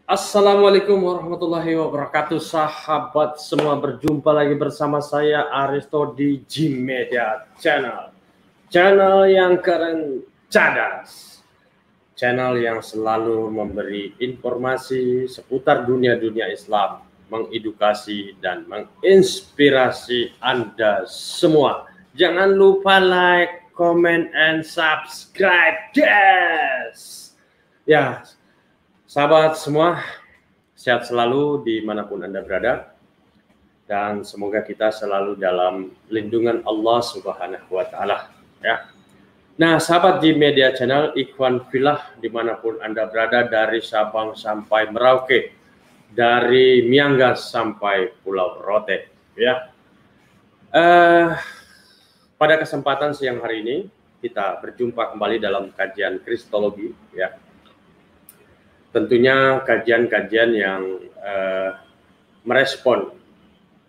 Assalamualaikum warahmatullahi wabarakatuh, sahabat semua. Berjumpa lagi bersama saya Aristo di G-Media Channel. Channel yang keren, cadas. Channel yang selalu memberi informasi seputar dunia-dunia Islam, mengedukasi dan menginspirasi Anda semua. Jangan lupa like, comment, and subscribe, guys. Ya, sahabat semua, sehat selalu dimanapun Anda berada, dan semoga kita selalu dalam lindungan Allah Subhanahu wa Ta'ala. Ya. Nah, sahabat di Media Channel, Ikhwan Filah dimanapun Anda berada, dari Sabang sampai Merauke, dari Miangas sampai Pulau Rote. Ya. Pada kesempatan siang hari ini kita berjumpa kembali dalam kajian Kristologi. Ya. Tentunya kajian-kajian yang merespon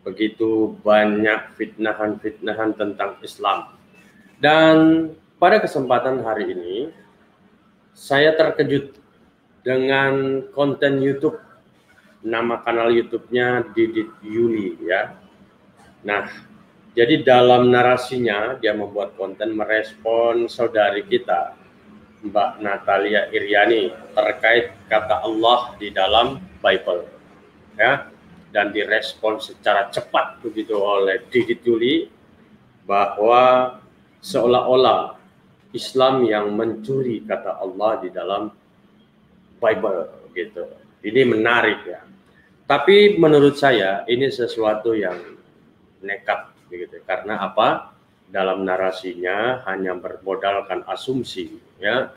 begitu banyak fitnahan-fitnahan tentang Islam. Dan pada kesempatan hari ini saya terkejut dengan konten YouTube. Nama kanal YouTube-nya Didit Yuli, ya. Nah, jadi dalam narasinya dia membuat konten merespon saudari kita Mbak Natalia Iriani terkait kata Allah di dalam Bible, ya, dan direspon secara cepat begitu oleh Didit Yuli bahwa seolah-olah Islam yang mencuri kata Allah di dalam Bible, gitu. Ini menarik, ya. Tapi menurut saya ini sesuatu yang nekat, begitu. Karena apa? Dalam narasinya hanya bermodalkan asumsi, ya.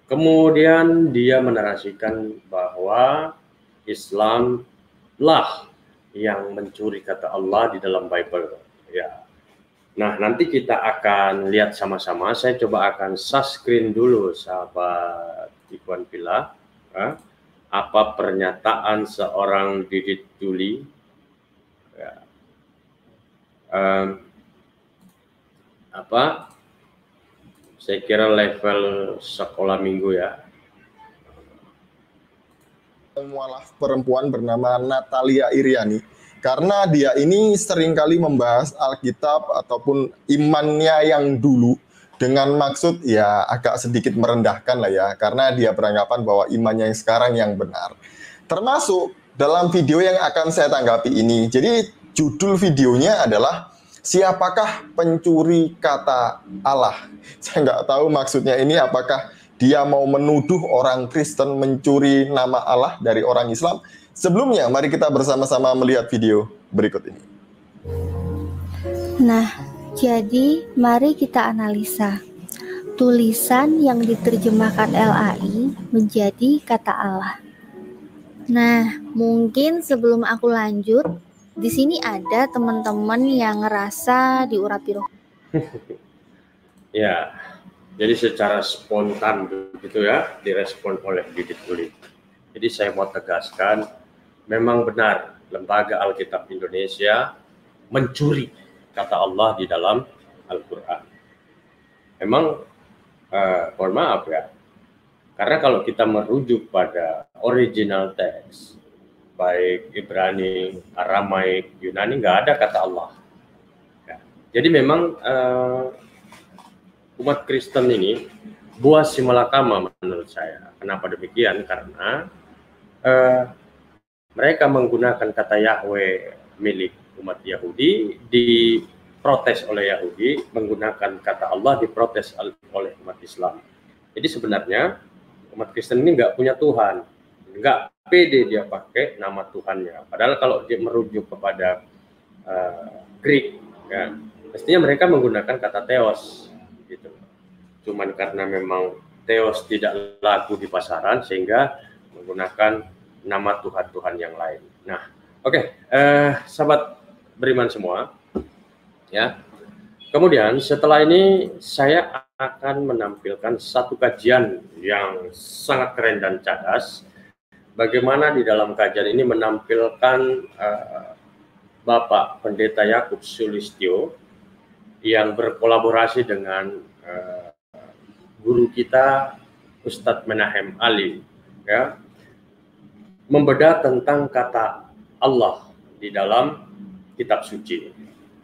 Kemudian dia menarasikan bahwa Islam lah yang mencuri kata Allah di dalam Bible, ya. Nah, nanti kita akan lihat sama-sama. Saya coba akan screen dulu, sahabat Ikhwan Filah, ya. Apa pernyataan seorang Didit Yuli, ya. Saya kira level sekolah minggu, ya. Mualaf perempuan bernama Natalia Iriani, karena dia ini seringkali membahas Alkitab ataupun imannya yang dulu dengan maksud ya agak sedikit merendahkan lah ya, karena dia beranggapan bahwa imannya yang sekarang yang benar. Termasuk dalam video yang akan saya tanggapi ini. Jadi judul videonya adalah siapakah pencuri kata Allah. Saya nggak tahu maksudnya ini apakah dia mau menuduh orang Kristen mencuri nama Allah dari orang Islam. Sebelumnya, mari kita bersama-sama melihat video berikut ini. Nah, jadi mari kita analisa tulisan yang diterjemahkan LAI menjadi kata Allah. Nah, mungkin sebelum aku lanjut, di sini ada teman-teman yang ngerasa diurapi roh. Ya, jadi secara spontan begitu, ya, direspon oleh Didit Yuli. Jadi saya mau tegaskan, memang benar Lembaga Alkitab Indonesia mencuri kata Allah di dalam Al-Quran. Memang, mohon maaf, ya, karena kalau kita merujuk pada original teks, baik Ibrani, Aramaik, Yunani, nggak ada kata Allah. Ya. Jadi memang umat Kristen ini buah simalakama menurut saya. Kenapa demikian? Karena mereka menggunakan kata Yahweh milik umat Yahudi, diprotes oleh Yahudi, menggunakan kata Allah diprotes oleh umat Islam. Jadi sebenarnya umat Kristen ini nggak punya Tuhan, nggak pede dia pakai nama Tuhannya. Padahal kalau dia merujuk kepada Greek, ya, mestinya mereka menggunakan kata Theos, gitu. Cuman karena memang Theos tidak laku di pasaran, sehingga menggunakan nama Tuhan-Tuhan yang lain. Nah, oke, sahabat beriman semua, ya. Kemudian setelah ini saya akan menampilkan satu kajian yang sangat keren dan cadas. Bagaimana di dalam kajian ini menampilkan Bapak Pendeta Yakub Sulistyo yang berkolaborasi dengan guru kita Ustadz Menahem Ali, ya. membedah tentang kata Allah di dalam kitab suci.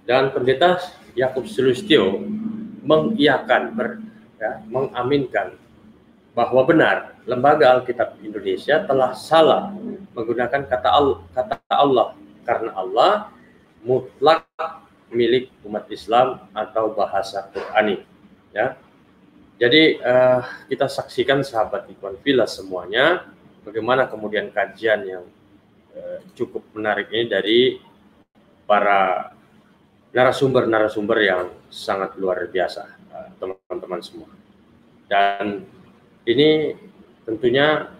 Dan Pendeta Yakub Sulistyo mengiyakan, mengaminkan bahwa benar Lembaga Alkitab Indonesia telah salah menggunakan kata Allah karena Allah mutlak milik umat Islam atau bahasa Qur'ani, ya. Jadi kita saksikan sahabat Ikhwan Fillah semuanya, bagaimana kemudian kajian yang cukup menarik ini dari para narasumber yang sangat luar biasa, teman-teman semua. Dan ini tentunya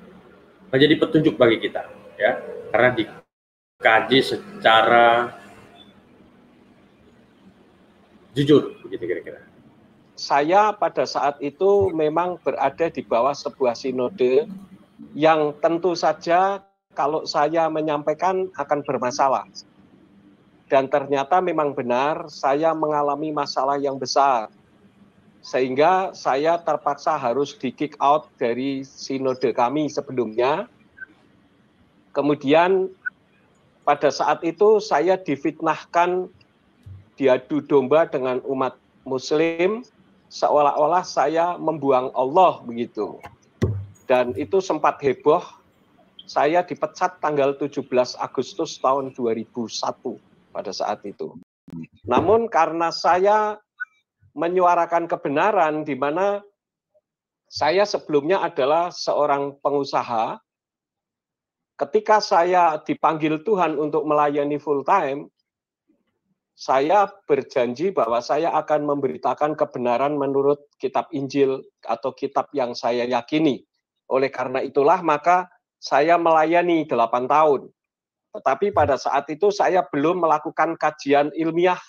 menjadi petunjuk bagi kita, ya, karena dikaji secara jujur, begitu kira-kira. Saya pada saat itu memang berada di bawah sebuah sinode yang tentu saja kalau saya menyampaikan akan bermasalah. Dan ternyata memang benar saya mengalami masalah yang besar. Sehingga saya terpaksa harus di-kick out dari sinode kami sebelumnya. Kemudian pada saat itu saya difitnahkan, diadu domba dengan umat Muslim, seolah-olah saya membuang Allah begitu. Dan itu sempat heboh. Saya dipecat tanggal 17 Agustus tahun 2001 pada saat itu. Namun karena saya menyuarakan kebenaran, di mana saya sebelumnya adalah seorang pengusaha, ketika saya dipanggil Tuhan untuk melayani full time, saya berjanji bahwa saya akan memberitakan kebenaran menurut kitab Injil atau kitab yang saya yakini. Oleh karena itulah maka saya melayani 8 tahun. Tetapi pada saat itu saya belum melakukan kajian ilmiah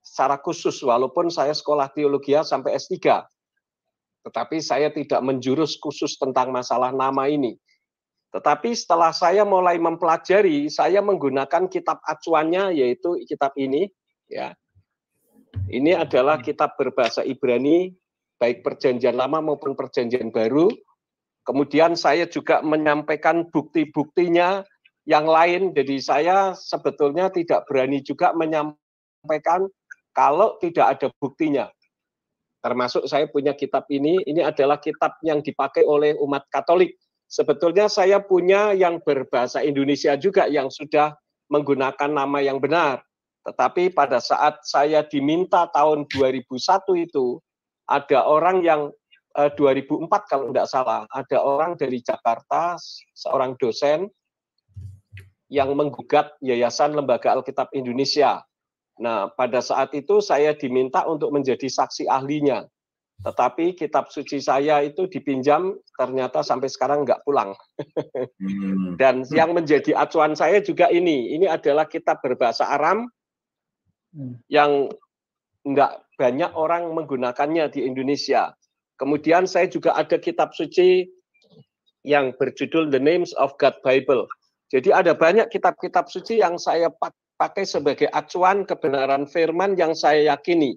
secara khusus, walaupun saya sekolah teologi sampai S3. Tetapi saya tidak menjurus khusus tentang masalah nama ini. Tetapi setelah saya mulai mempelajari, saya menggunakan kitab acuannya, yaitu kitab ini. Ya, ini adalah kitab berbahasa Ibrani, baik Perjanjian Lama maupun Perjanjian Baru. Kemudian saya juga menyampaikan bukti-buktinya yang lain. Jadi saya sebetulnya tidak berani juga menyampaikan kalau tidak ada buktinya. Termasuk saya punya kitab ini adalah kitab yang dipakai oleh umat Katolik. Sebetulnya saya punya yang berbahasa Indonesia juga yang sudah menggunakan nama yang benar. Tetapi pada saat saya diminta tahun 2001 itu, ada orang yang 2004 kalau tidak salah, ada orang dari Jakarta, seorang dosen, yang menggugat Yayasan Lembaga Alkitab Indonesia. Nah, pada saat itu saya diminta untuk menjadi saksi ahlinya. Tetapi kitab suci saya itu dipinjam, ternyata sampai sekarang nggak pulang. Dan yang menjadi acuan saya juga ini adalah kitab berbahasa Aram, yang enggak banyak orang menggunakannya di Indonesia. Kemudian saya juga ada kitab suci yang berjudul The Names of God Bible. Jadi ada banyak kitab-kitab suci yang saya pakai sebagai acuan kebenaran firman yang saya yakini.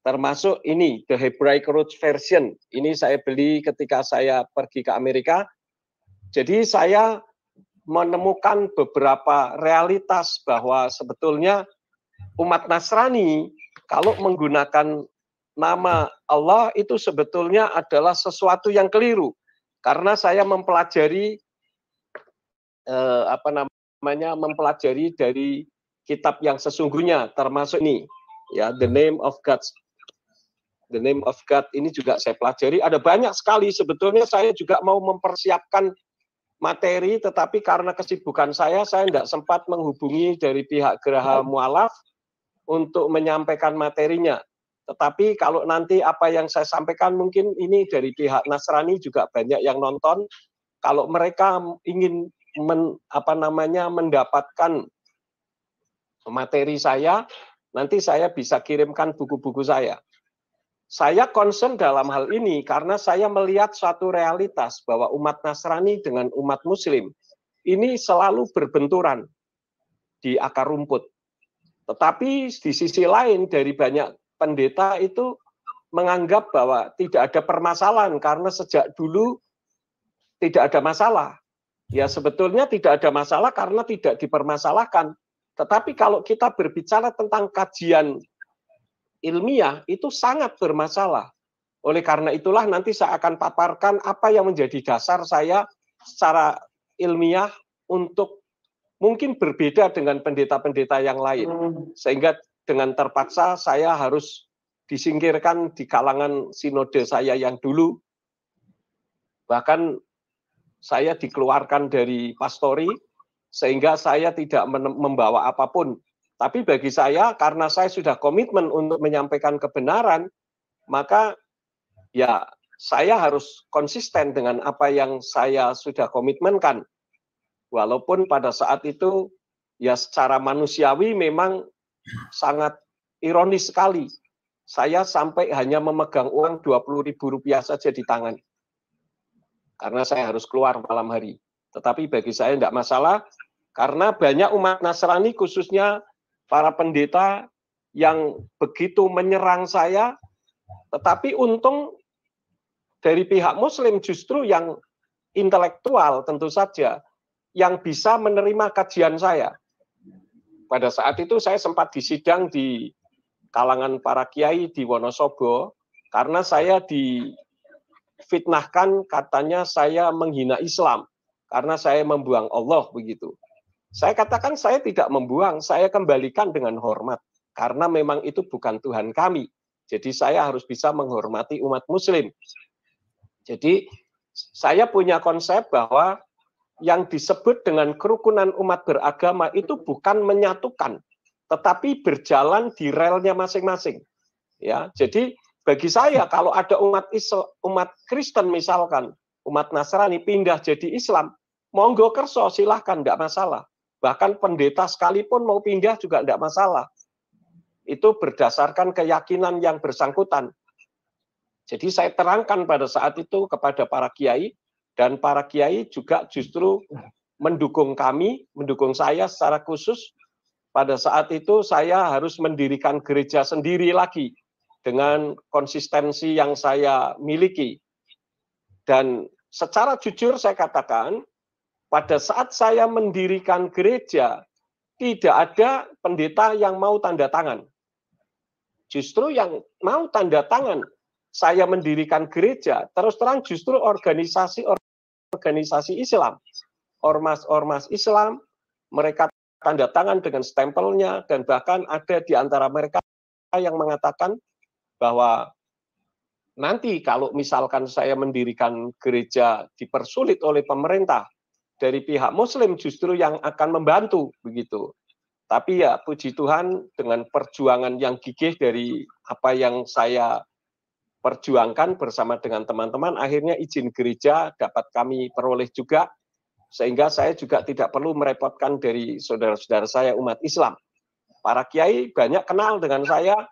Termasuk ini, The Hebraic Root Version. Ini saya beli ketika saya pergi ke Amerika. Jadi saya menemukan beberapa realitas bahwa sebetulnya umat Nasrani kalau menggunakan nama Allah itu sebetulnya adalah sesuatu yang keliru, karena saya mempelajari mempelajari dari kitab yang sesungguhnya, termasuk ini ya, The Name of God. The Name of God ini juga saya pelajari. Ada banyak sekali sebetulnya saya juga mau mempersiapkan materi, tetapi karena kesibukan saya tidak sempat menghubungi dari pihak Geraha Mu'alaf untuk menyampaikan materinya. Tetapi kalau nanti apa yang saya sampaikan mungkin ini dari pihak Nasrani juga banyak yang nonton. Kalau mereka ingin mendapatkan materi saya, nanti saya bisa kirimkan buku-buku saya. Saya concern dalam hal ini karena saya melihat suatu realitas bahwa umat Nasrani dengan umat Muslim ini selalu berbenturan di akar rumput. Tetapi di sisi lain dari banyak pendeta itu menganggap bahwa tidak ada permasalahan karena sejak dulu tidak ada masalah. Ya sebetulnya tidak ada masalah karena tidak dipermasalahkan. Tetapi kalau kita berbicara tentang kajian ilmiah itu sangat bermasalah. Oleh karena itulah nanti saya akan paparkan apa yang menjadi dasar saya secara ilmiah untuk mungkin berbeda dengan pendeta-pendeta yang lain. Sehingga dengan terpaksa saya harus disingkirkan di kalangan sinode saya yang dulu. Bahkan saya dikeluarkan dari pastori, sehingga saya tidak membawa apapun. Tapi bagi saya, karena saya sudah komitmen untuk menyampaikan kebenaran, maka ya saya harus konsisten dengan apa yang saya sudah komitmenkan. Walaupun pada saat itu, ya secara manusiawi memang sangat ironis sekali. Saya sampai hanya memegang uang Rp20.000 saja di tangan. Karena saya harus keluar malam hari. Tetapi bagi saya tidak masalah, karena banyak umat Nasrani, khususnya para pendeta yang begitu menyerang saya, tetapi untung dari pihak Muslim justru yang intelektual tentu saja, yang bisa menerima kajian saya. Pada saat itu saya sempat disidang di kalangan para kiai di Wonosobo, karena saya fitnahkan katanya saya menghina Islam karena saya membuang Allah begitu. Saya katakan saya tidak membuang, saya kembalikan dengan hormat karena memang itu bukan Tuhan kami. Jadi saya harus bisa menghormati umat Muslim. Jadi saya punya konsep bahwa yang disebut dengan kerukunan umat beragama itu bukan menyatukan, tetapi berjalan di relnya masing-masing. Ya, jadi bagi saya kalau ada umat Kristen misalkan, umat Nasrani pindah jadi Islam, monggo kerso silahkan, tidak masalah. Bahkan pendeta sekalipun mau pindah juga tidak masalah. Itu berdasarkan keyakinan yang bersangkutan. Jadi saya terangkan pada saat itu kepada para kiai, dan para kiai juga justru mendukung kami, mendukung saya secara khusus. Pada saat itu saya harus mendirikan gereja sendiri lagi, dengan konsistensi yang saya miliki. Dan secara jujur saya katakan, pada saat saya mendirikan gereja, tidak ada pendeta yang mau tanda tangan. Justru yang mau tanda tangan, saya mendirikan gereja, terus terang justru organisasi Islam. Ormas-ormas Islam, mereka tanda tangan dengan stempelnya, dan bahkan ada di antara mereka yang mengatakan, bahwa nanti kalau misalkan saya mendirikan gereja dipersulit oleh pemerintah, dari pihak Muslim justru yang akan membantu begitu. Tapi ya puji Tuhan dengan perjuangan yang gigih dari apa yang saya perjuangkan bersama dengan teman-teman, akhirnya izin gereja dapat kami peroleh juga, sehingga saya juga tidak perlu merepotkan dari saudara-saudara saya umat Islam. Para kiai banyak kenal dengan saya,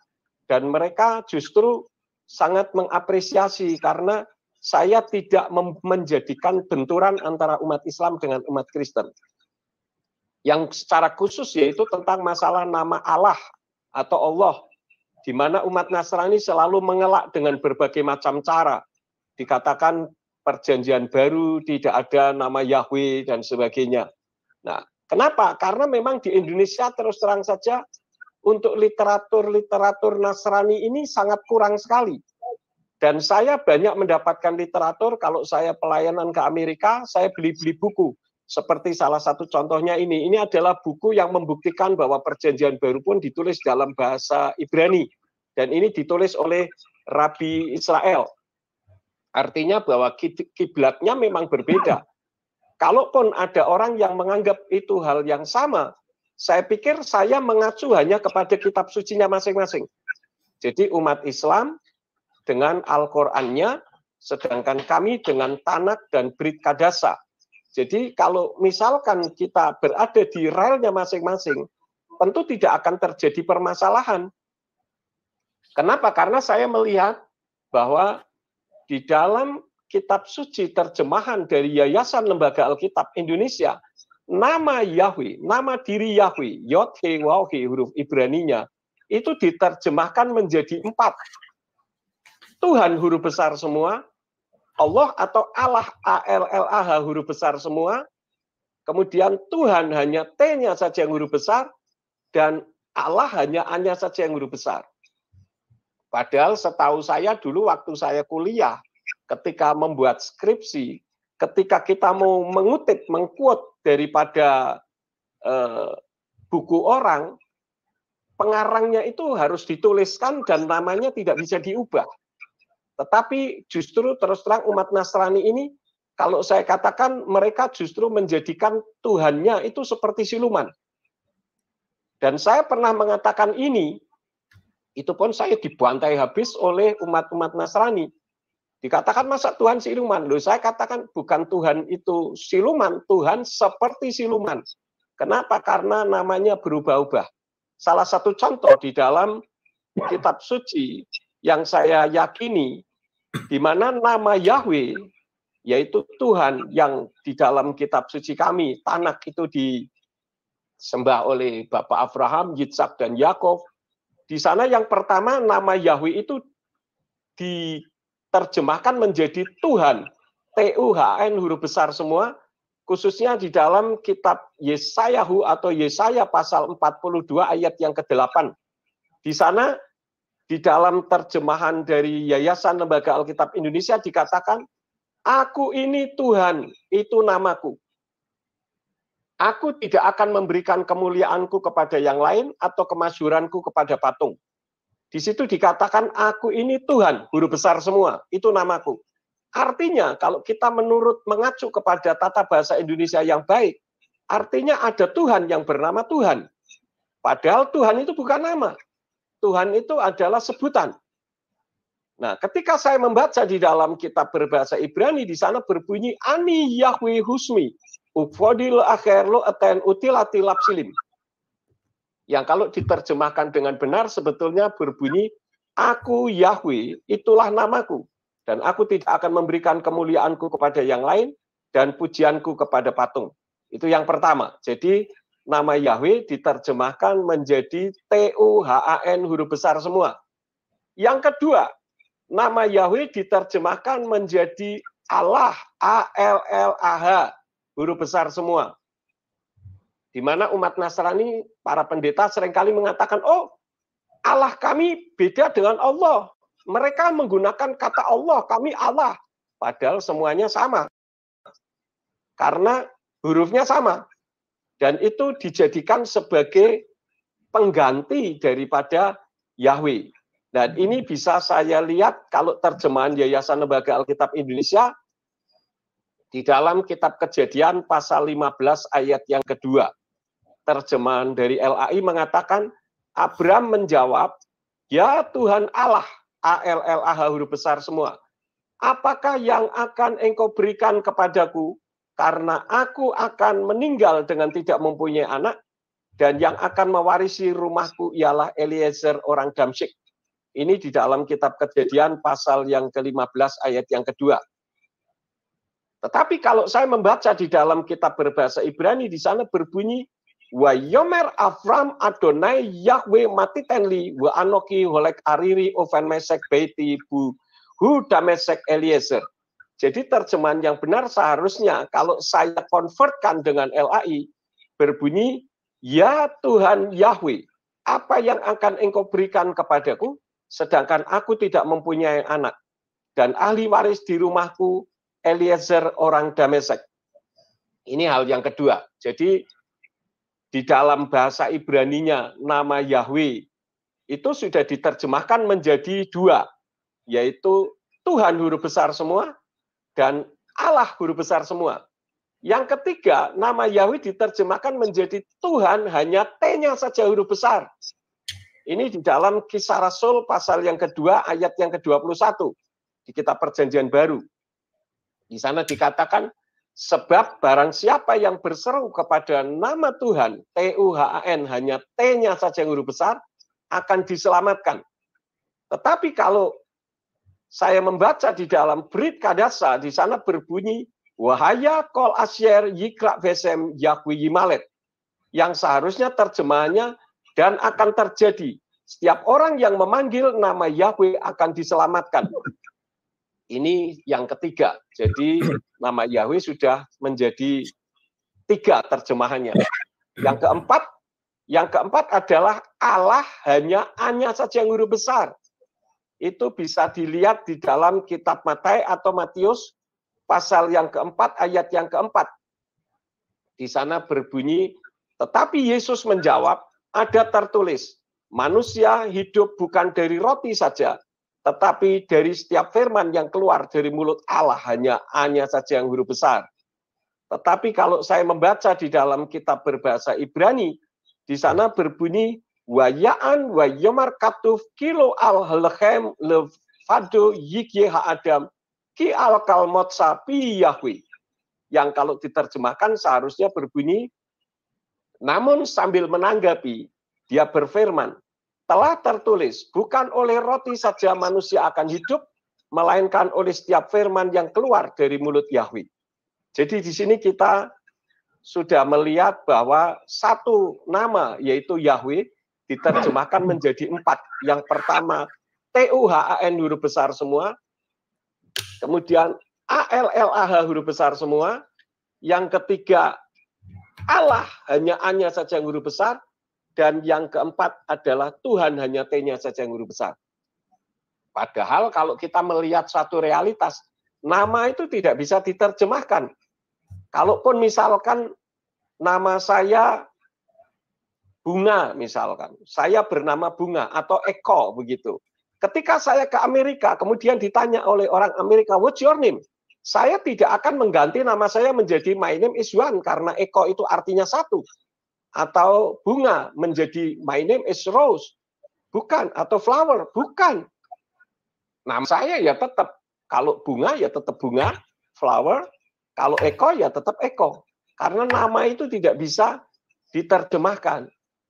dan mereka justru sangat mengapresiasi karena saya tidak menjadikan benturan antara umat Islam dengan umat Kristen. Yang secara khusus yaitu tentang masalah nama Allah atau Allah, di mana umat Nasrani selalu mengelak dengan berbagai macam cara. Dikatakan perjanjian baru tidak ada nama Yahweh dan sebagainya. Nah, kenapa? Karena memang di Indonesia terus terang saja, untuk literatur Nasrani ini sangat kurang sekali. Dan saya banyak mendapatkan literatur, kalau saya pelayanan ke Amerika, saya beli-beli buku. Seperti salah satu contohnya ini adalah buku yang membuktikan bahwa perjanjian baru pun ditulis dalam bahasa Ibrani. Dan ini ditulis oleh Rabi Israel. Artinya bahwa kiblatnya memang berbeda. Kalaupun ada orang yang menganggap itu hal yang sama, saya pikir saya mengacu hanya kepada kitab sucinya masing-masing. Jadi umat Islam dengan Al-Qur'annya, sedangkan kami dengan Tanak dan Brit Kadasa. Jadi kalau misalkan kita berada di relnya masing-masing, tentu tidak akan terjadi permasalahan. Kenapa? Karena saya melihat bahwa di dalam kitab suci terjemahan dari Yayasan Lembaga Alkitab Indonesia, nama Yahweh, nama diri Yahweh, Yod-He, Waw-He, huruf Ibraninya, itu diterjemahkan menjadi 4. Tuhan huruf besar semua, Allah atau Allah, A-L-L-A-H huruf besar semua, kemudian Tuhan hanya T-nya saja yang huruf besar, dan Allah hanya A-nya saja yang huruf besar. Padahal setahu saya dulu waktu saya kuliah, ketika membuat skripsi, ketika kita mau mengutip, mengquote daripada buku orang, pengarangnya itu harus dituliskan dan namanya tidak bisa diubah. Tetapi justru terus terang umat Nasrani ini, kalau saya katakan mereka justru menjadikan Tuhannya itu seperti siluman. Dan saya pernah mengatakan ini, itu pun saya dibantai habis oleh umat-umat Nasrani. Dikatakan masa Tuhan siluman? Loh, saya katakan bukan Tuhan itu siluman, Tuhan seperti siluman. Kenapa? Karena namanya berubah-ubah. Salah satu contoh di dalam kitab suci yang saya yakini, di mana nama Yahweh, yaitu Tuhan yang di dalam kitab suci kami, Tanakh itu disembah oleh Bapak Abraham, Yitzhak, dan Yakov. Di sana yang pertama nama Yahweh itu diterjemahkan menjadi Tuhan, T-U-H-N huruf besar semua, khususnya di dalam kitab Yesayahu atau Yesaya pasal 42 ayat yang ke-8. Di sana di dalam terjemahan dari Yayasan Lembaga Alkitab Indonesia dikatakan, aku ini Tuhan, itu namaku. Aku tidak akan memberikan kemuliaanku kepada yang lain atau kemasyhuranku kepada patung. Di situ dikatakan, aku ini Tuhan, huruf besar semua, itu namaku. Artinya, kalau kita mengacu kepada tata bahasa Indonesia yang baik, artinya ada Tuhan yang bernama Tuhan. Padahal Tuhan itu bukan nama. Tuhan itu adalah sebutan. Nah, ketika saya membaca di dalam kitab berbahasa Ibrani, di sana berbunyi, Ani Yahweh Husmi, Ufodil Akhir Lo Eten Utilati Lapsilim. Yang kalau diterjemahkan dengan benar, sebetulnya berbunyi, aku Yahweh, itulah namaku. Dan aku tidak akan memberikan kemuliaanku kepada yang lain, dan pujianku kepada patung. Itu yang pertama. Jadi, nama Yahweh diterjemahkan menjadi T-U-H-A-N huruf besar semua. Yang kedua, nama Yahweh diterjemahkan menjadi Allah, A-L-L-A-H, huruf besar semua. Di mana umat Nasrani, para pendeta seringkali mengatakan, oh, Allah kami beda dengan Allah. Mereka menggunakan kata Allah, kami Allah. Padahal semuanya sama. Karena hurufnya sama. Dan itu dijadikan sebagai pengganti daripada Yahweh. Dan ini bisa saya lihat kalau terjemahan Yayasan Lembaga Alkitab Indonesia di dalam kitab Kejadian pasal 15 ayat yang kedua. Terjemahan dari LAI mengatakan, Abram menjawab, ya Tuhan Allah, A-L-L-A-H huruf besar semua. Apakah yang akan engkau berikan kepadaku? Karena aku akan meninggal dengan tidak mempunyai anak, dan yang akan mewarisi rumahku ialah Eliezer orang Damsyik. Ini di dalam kitab Kejadian pasal yang ke-15 ayat yang kedua. Tetapi kalau saya membaca di dalam kitab berbahasa Ibrani, di sana berbunyi, wa yomer Avram Adonai Yahweh matitenli wa anoki holek ariri oven mesek beiti bu hu damesek Eliezer. Jadi terjemahan yang benar seharusnya kalau saya konvertkan dengan LAI berbunyi, ya Tuhan Yahweh, apa yang akan engkau berikan kepadaku, sedangkan aku tidak mempunyai anak, dan ahli waris di rumahku Eliezer orang Damesek. Ini hal yang kedua. Jadi di dalam bahasa Ibraninya nama Yahweh itu sudah diterjemahkan menjadi dua, yaitu Tuhan huruf besar semua dan Allah huruf besar semua. Yang ketiga, nama Yahweh diterjemahkan menjadi Tuhan hanya T-nya saja huruf besar. Ini di dalam Kisah Rasul pasal yang kedua ayat yang ke-21 di kitab Perjanjian Baru. Di sana dikatakan, sebab barang siapa yang berseru kepada nama Tuhan, T-U-H-A-N, hanya T-nya saja yang huruf besar, akan diselamatkan. Tetapi kalau saya membaca di dalam Brit Kadasa, di sana berbunyi, Wahaya kol asyer yikra vesem yakwi yimalet. Yang seharusnya terjemahannya, dan akan terjadi. Setiap orang yang memanggil nama Yahweh akan diselamatkan. Ini yang ketiga. Jadi nama Yahweh sudah menjadi 3 terjemahannya. Yang keempat adalah Allah hanya saja yang huruf besar. Itu bisa dilihat di dalam kitab Matius atau Matius pasal yang keempat ayat yang keempat. Di sana berbunyi, tetapi Yesus menjawab, ada tertulis, manusia hidup bukan dari roti saja, tetapi dari setiap firman yang keluar dari mulut Allah, hanya saja yang huruf besar. Tetapi kalau saya membaca di dalam kitab berbahasa Ibrani, di sana berbunyi, wayaan wayamar katuf kilo al halchem levado yikye ha-adam ki al kalmot sapi Yahweh. Yang kalau diterjemahkan seharusnya berbunyi, namun sambil menanggapi, dia berfirman, telah tertulis, bukan oleh roti saja manusia akan hidup, melainkan oleh setiap firman yang keluar dari mulut Yahweh. Jadi di sini kita sudah melihat bahwa satu nama, yaitu Yahweh, diterjemahkan menjadi 4. Yang pertama, TUHAN huruf besar semua, kemudian ALLAH huruf besar semua, yang ketiga, Allah hanya saja yang huruf besar, dan yang keempat adalah Tuhan hanya T-nya saja yang huruf besar. Padahal kalau kita melihat suatu realitas, nama itu tidak bisa diterjemahkan. Kalaupun misalkan nama saya Bunga misalkan, saya bernama Bunga atau Eko begitu. Ketika saya ke Amerika, kemudian ditanya oleh orang Amerika, what's your name? Saya tidak akan mengganti nama saya menjadi my name is Juan, karena Eko itu artinya satu. Atau Bunga menjadi my name is Rose. Bukan. Atau flower. Bukan. Nama saya ya tetap. Kalau Bunga ya tetap Bunga, flower. Kalau Eko ya tetap Eko. Karena nama itu tidak bisa diterjemahkan.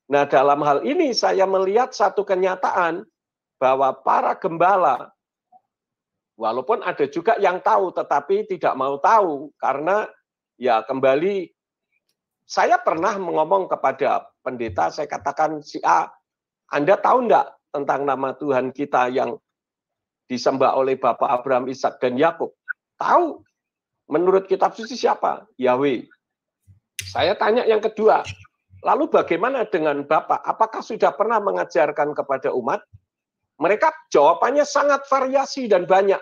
Nah, dalam hal ini saya melihat satu kenyataan bahwa para gembala, walaupun ada juga yang tahu tetapi tidak mau tahu, karena ya kembali saya pernah ngomong kepada pendeta, saya katakan, si A, Anda tahu enggak tentang nama Tuhan kita yang disembah oleh Bapak Abraham, Ishak dan Yakub? Tahu. Menurut kitab suci siapa? Yahweh. Saya tanya yang kedua, lalu bagaimana dengan Bapak? Apakah sudah pernah mengajarkan kepada umat? Mereka jawabannya sangat variasi dan banyak.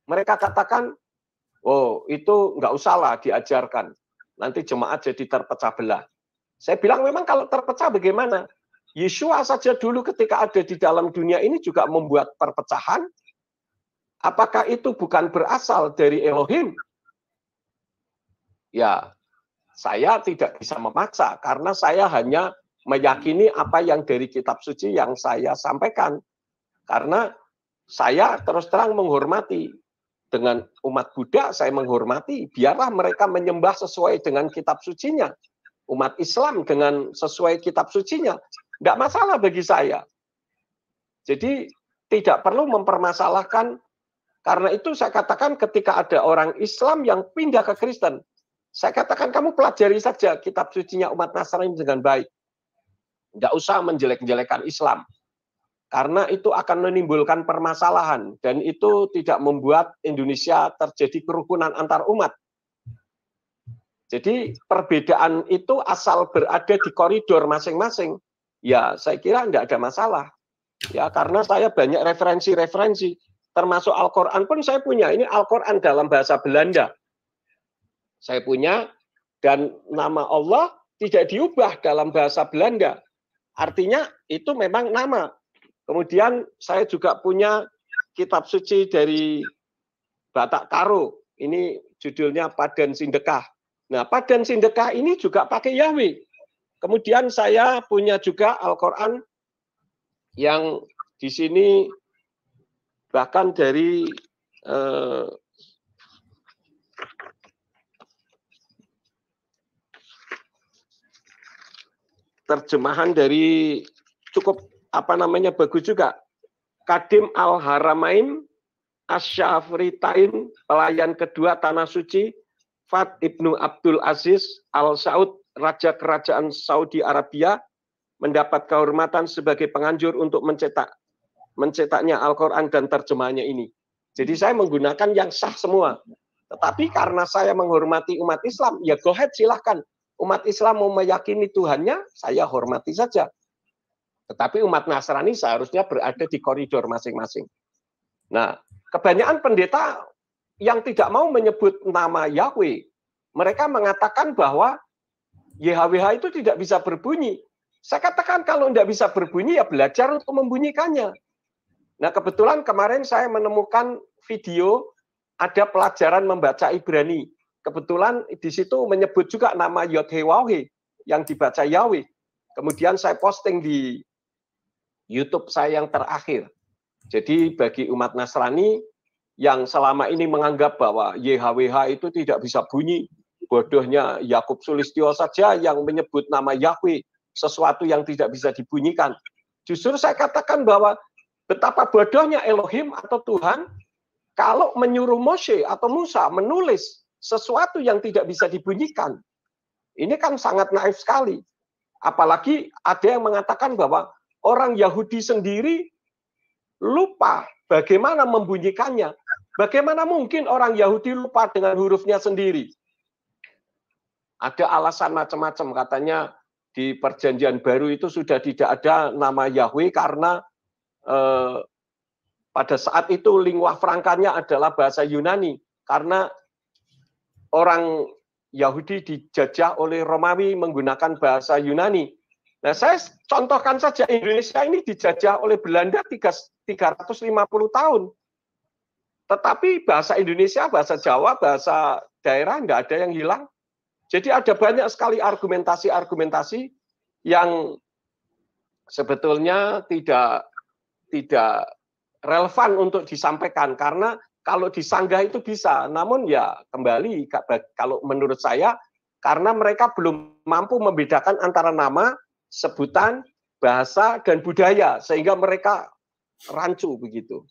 Mereka katakan, oh itu nggak usahlah diajarkan. Nanti jemaat jadi terpecah belah. Saya bilang memang kalau terpecah bagaimana? Yeshua saja dulu ketika ada di dalam dunia ini juga membuat perpecahan. Apakah itu bukan berasal dari Elohim? Ya, saya tidak bisa memaksa karena saya hanya meyakini apa yang dari kitab suci yang saya sampaikan. Karena saya terus terang menghormati. Dengan umat Buddha saya menghormati, biarlah mereka menyembah sesuai dengan kitab sucinya. Umat Islam dengan sesuai kitab sucinya. Tidak masalah bagi saya. Jadi tidak perlu mempermasalahkan. Karena itu saya katakan ketika ada orang Islam yang pindah ke Kristen, saya katakan kamu pelajari saja kitab sucinya umat Nasrani dengan baik. Tidak usah menjelek-jelekan Islam. Karena itu akan menimbulkan permasalahan. Dan itu tidak membuat Indonesia terjadi kerukunan antar umat. Jadi perbedaan itu asal berada di koridor masing-masing. Ya saya kira tidak ada masalah. Ya karena saya banyak referensi-referensi. Termasuk Al-Quran pun saya punya. Ini Al-Quran dalam bahasa Belanda. Saya punya, dan nama Allah tidak diubah dalam bahasa Belanda. Artinya itu memang nama. Kemudian saya juga punya kitab suci dari Batak Karo. Ini judulnya Padan Sindekah. Nah, Padan Sindekah ini juga pakai Yahweh. Kemudian saya punya juga Al-Quran yang di sini bahkan dari terjemahan dari cukup bagus juga. Kadim Al-Haramain Asyafritain, pelayan kedua Tanah Suci, Fat Ibnu Abdul Aziz Al-Saud, Raja Kerajaan Saudi Arabia, mendapat kehormatan sebagai penganjur untuk mencetaknya Al-Quran dan terjemahannya ini. Jadi saya menggunakan yang sah semua. Tetapi karena saya menghormati umat Islam, ya go ahead silahkan. umat Islam mau meyakini Tuhannya, saya hormati saja. Tetapi umat Nasrani seharusnya berada di koridor masing-masing. Nah, kebanyakan pendeta yang tidak mau menyebut nama Yahweh, mereka mengatakan bahwa YHWH itu tidak bisa berbunyi. Saya katakan kalau tidak bisa berbunyi, ya belajar untuk membunyikannya. Nah, kebetulan kemarin saya menemukan video ada pelajaran membaca Ibrani. Kebetulan di situ menyebut juga nama Yod-Heh-Waw-Heh yang dibaca Yahweh. Kemudian saya posting di YouTube saya yang terakhir. Jadi bagi umat Nasrani yang selama ini menganggap bahwa YHWH itu tidak bisa bunyi, bodohnya Yakub Sulistyo saja yang menyebut nama Yahweh, sesuatu yang tidak bisa dibunyikan. Justru saya katakan bahwa betapa bodohnya Elohim atau Tuhan kalau menyuruh Moshe atau Musa menulis sesuatu yang tidak bisa dibunyikan. Ini kan sangat naif sekali. Apalagi ada yang mengatakan bahwa orang Yahudi sendiri lupa bagaimana membunyikannya. Bagaimana mungkin orang Yahudi lupa dengan hurufnya sendiri? Ada alasan macam-macam, katanya di Perjanjian Baru itu sudah tidak ada nama Yahweh karena pada saat itu lingua frankanya adalah bahasa Yunani, karena orang Yahudi dijajah oleh Romawi menggunakan bahasa Yunani. Nah, saya contohkan saja Indonesia ini dijajah oleh Belanda 350 tahun. Tetapi bahasa Indonesia, bahasa Jawa, bahasa daerah tidak ada yang hilang. Jadi ada banyak sekali argumentasi-argumentasi yang sebetulnya tidak relevan untuk disampaikan, karena kalau disanggah itu bisa, namun ya kembali kalau menurut saya karena mereka belum mampu membedakan antara nama, sebutan, bahasa dan budaya sehingga mereka rancu begitu.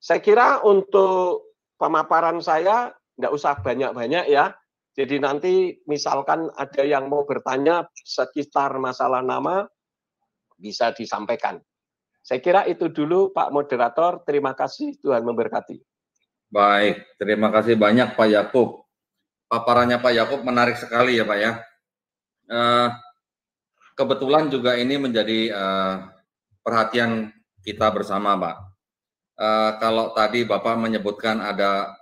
Saya kira untuk pemaparan saya tidak usah banyak-banyak ya. Jadi nanti misalkan ada yang mau bertanya sekitar masalah nama bisa disampaikan. Saya kira itu dulu Pak Moderator, terima kasih, Tuhan memberkati. Baik, terima kasih banyak Pak Yakub. Paparannya Pak Yakub menarik sekali ya Pak ya. Kebetulan juga ini menjadi perhatian kita bersama Pak. Kalau tadi Bapak menyebutkan ada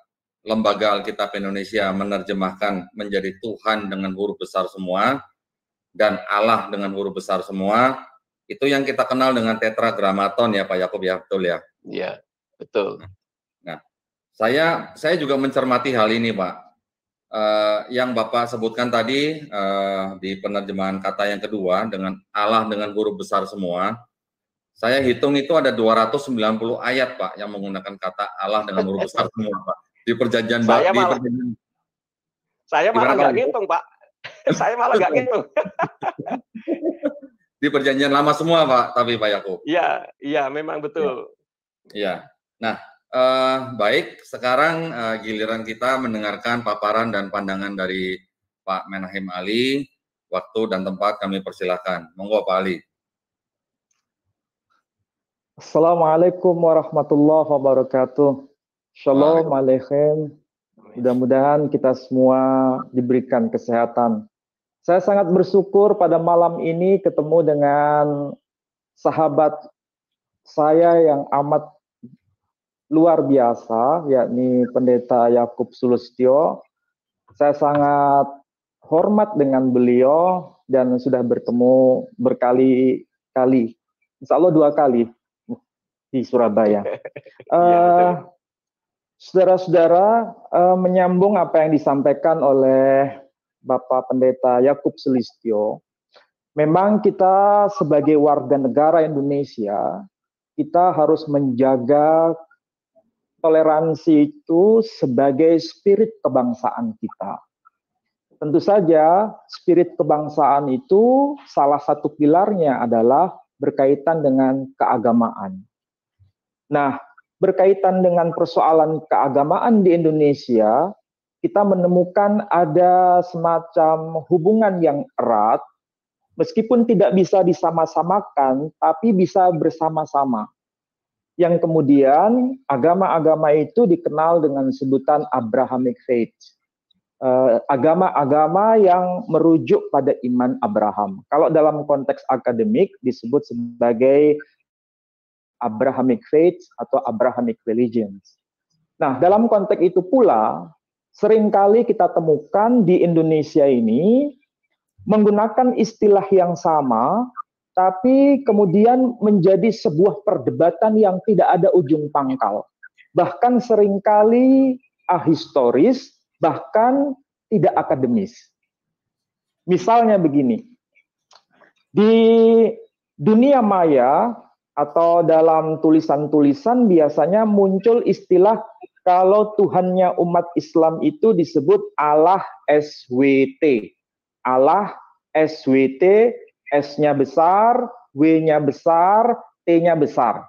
lembaga Alkitab Indonesia menerjemahkan menjadi Tuhan dengan huruf besar semua dan Allah dengan huruf besar semua, itu yang kita kenal dengan tetragramaton ya Pak Yakub ya, betul ya? Iya, betul. Nah, saya juga mencermati hal ini Pak. Yang Bapak sebutkan tadi di penerjemahan kata yang kedua dengan Allah dengan huruf besar semua, saya hitung itu ada 290 ayat Pak yang menggunakan kata Allah dengan huruf besar semua Pak. Di perjanjian saya malah nggak ngitung Pak. Saya malah nggak ngitung. Di perjanjian lama semua Pak, tapi Pak Yakub. Iya, memang betul. Iya. Nah, baik. Sekarang giliran kita mendengarkan paparan dan pandangan dari Pak Menahem Ali. Waktu dan tempat kami persilahkan. Monggo Pak Ali. Assalamualaikum warahmatullahi wabarakatuh. Shalom alaikum. Mudah-mudahan kita semua diberikan kesehatan. Saya sangat bersyukur pada malam ini ketemu dengan sahabat saya yang amat luar biasa, yakni Pendeta Yakub Sulistyo. Saya sangat hormat dengan beliau dan sudah bertemu berkali-kali. Insya Allah 2 kali di Surabaya. Saudara-saudara, menyambung apa yang disampaikan oleh Bapak Pendeta Yakub Sulistyo, memang kita sebagai warga negara Indonesia, kita harus menjaga toleransi itu sebagai spirit kebangsaan kita. Tentu saja spirit kebangsaan itu salah satu pilarnya adalah berkaitan dengan keagamaan. Nah, berkaitan dengan persoalan keagamaan di Indonesia, kita menemukan ada semacam hubungan yang erat, meskipun tidak bisa disama-samakan, tapi bisa bersama-sama. Yang kemudian agama-agama itu dikenal dengan sebutan Abrahamic Faith. agama-agama yang merujuk pada iman Abraham. Kalau dalam konteks akademik disebut sebagai Abrahamic faith atau Abrahamic religions. Nah, dalam konteks itu pula, seringkali kita temukan di Indonesia ini menggunakan istilah yang sama, tapi kemudian menjadi sebuah perdebatan yang tidak ada ujung pangkal. Bahkan seringkali ahistoris, bahkan tidak akademis. Misalnya begini, di dunia maya atau dalam tulisan-tulisan biasanya muncul istilah kalau Tuhannya umat Islam itu disebut Allah SWT. Allah SWT, S-nya besar, W-nya besar, T-nya besar.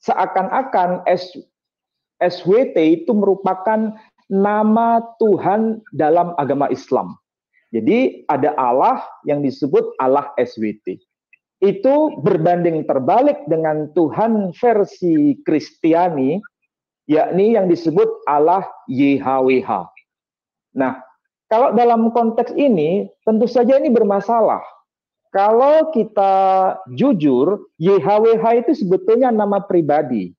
Seakan-akan SWT itu merupakan nama Tuhan dalam agama Islam. Jadi ada Allah yang disebut Allah SWT. Itu berbanding terbalik dengan Tuhan versi Kristiani, yakni yang disebut Allah YHWH. Nah, kalau dalam konteks ini, tentu saja ini bermasalah. Kalau kita jujur, YHWH itu sebetulnya nama pribadi.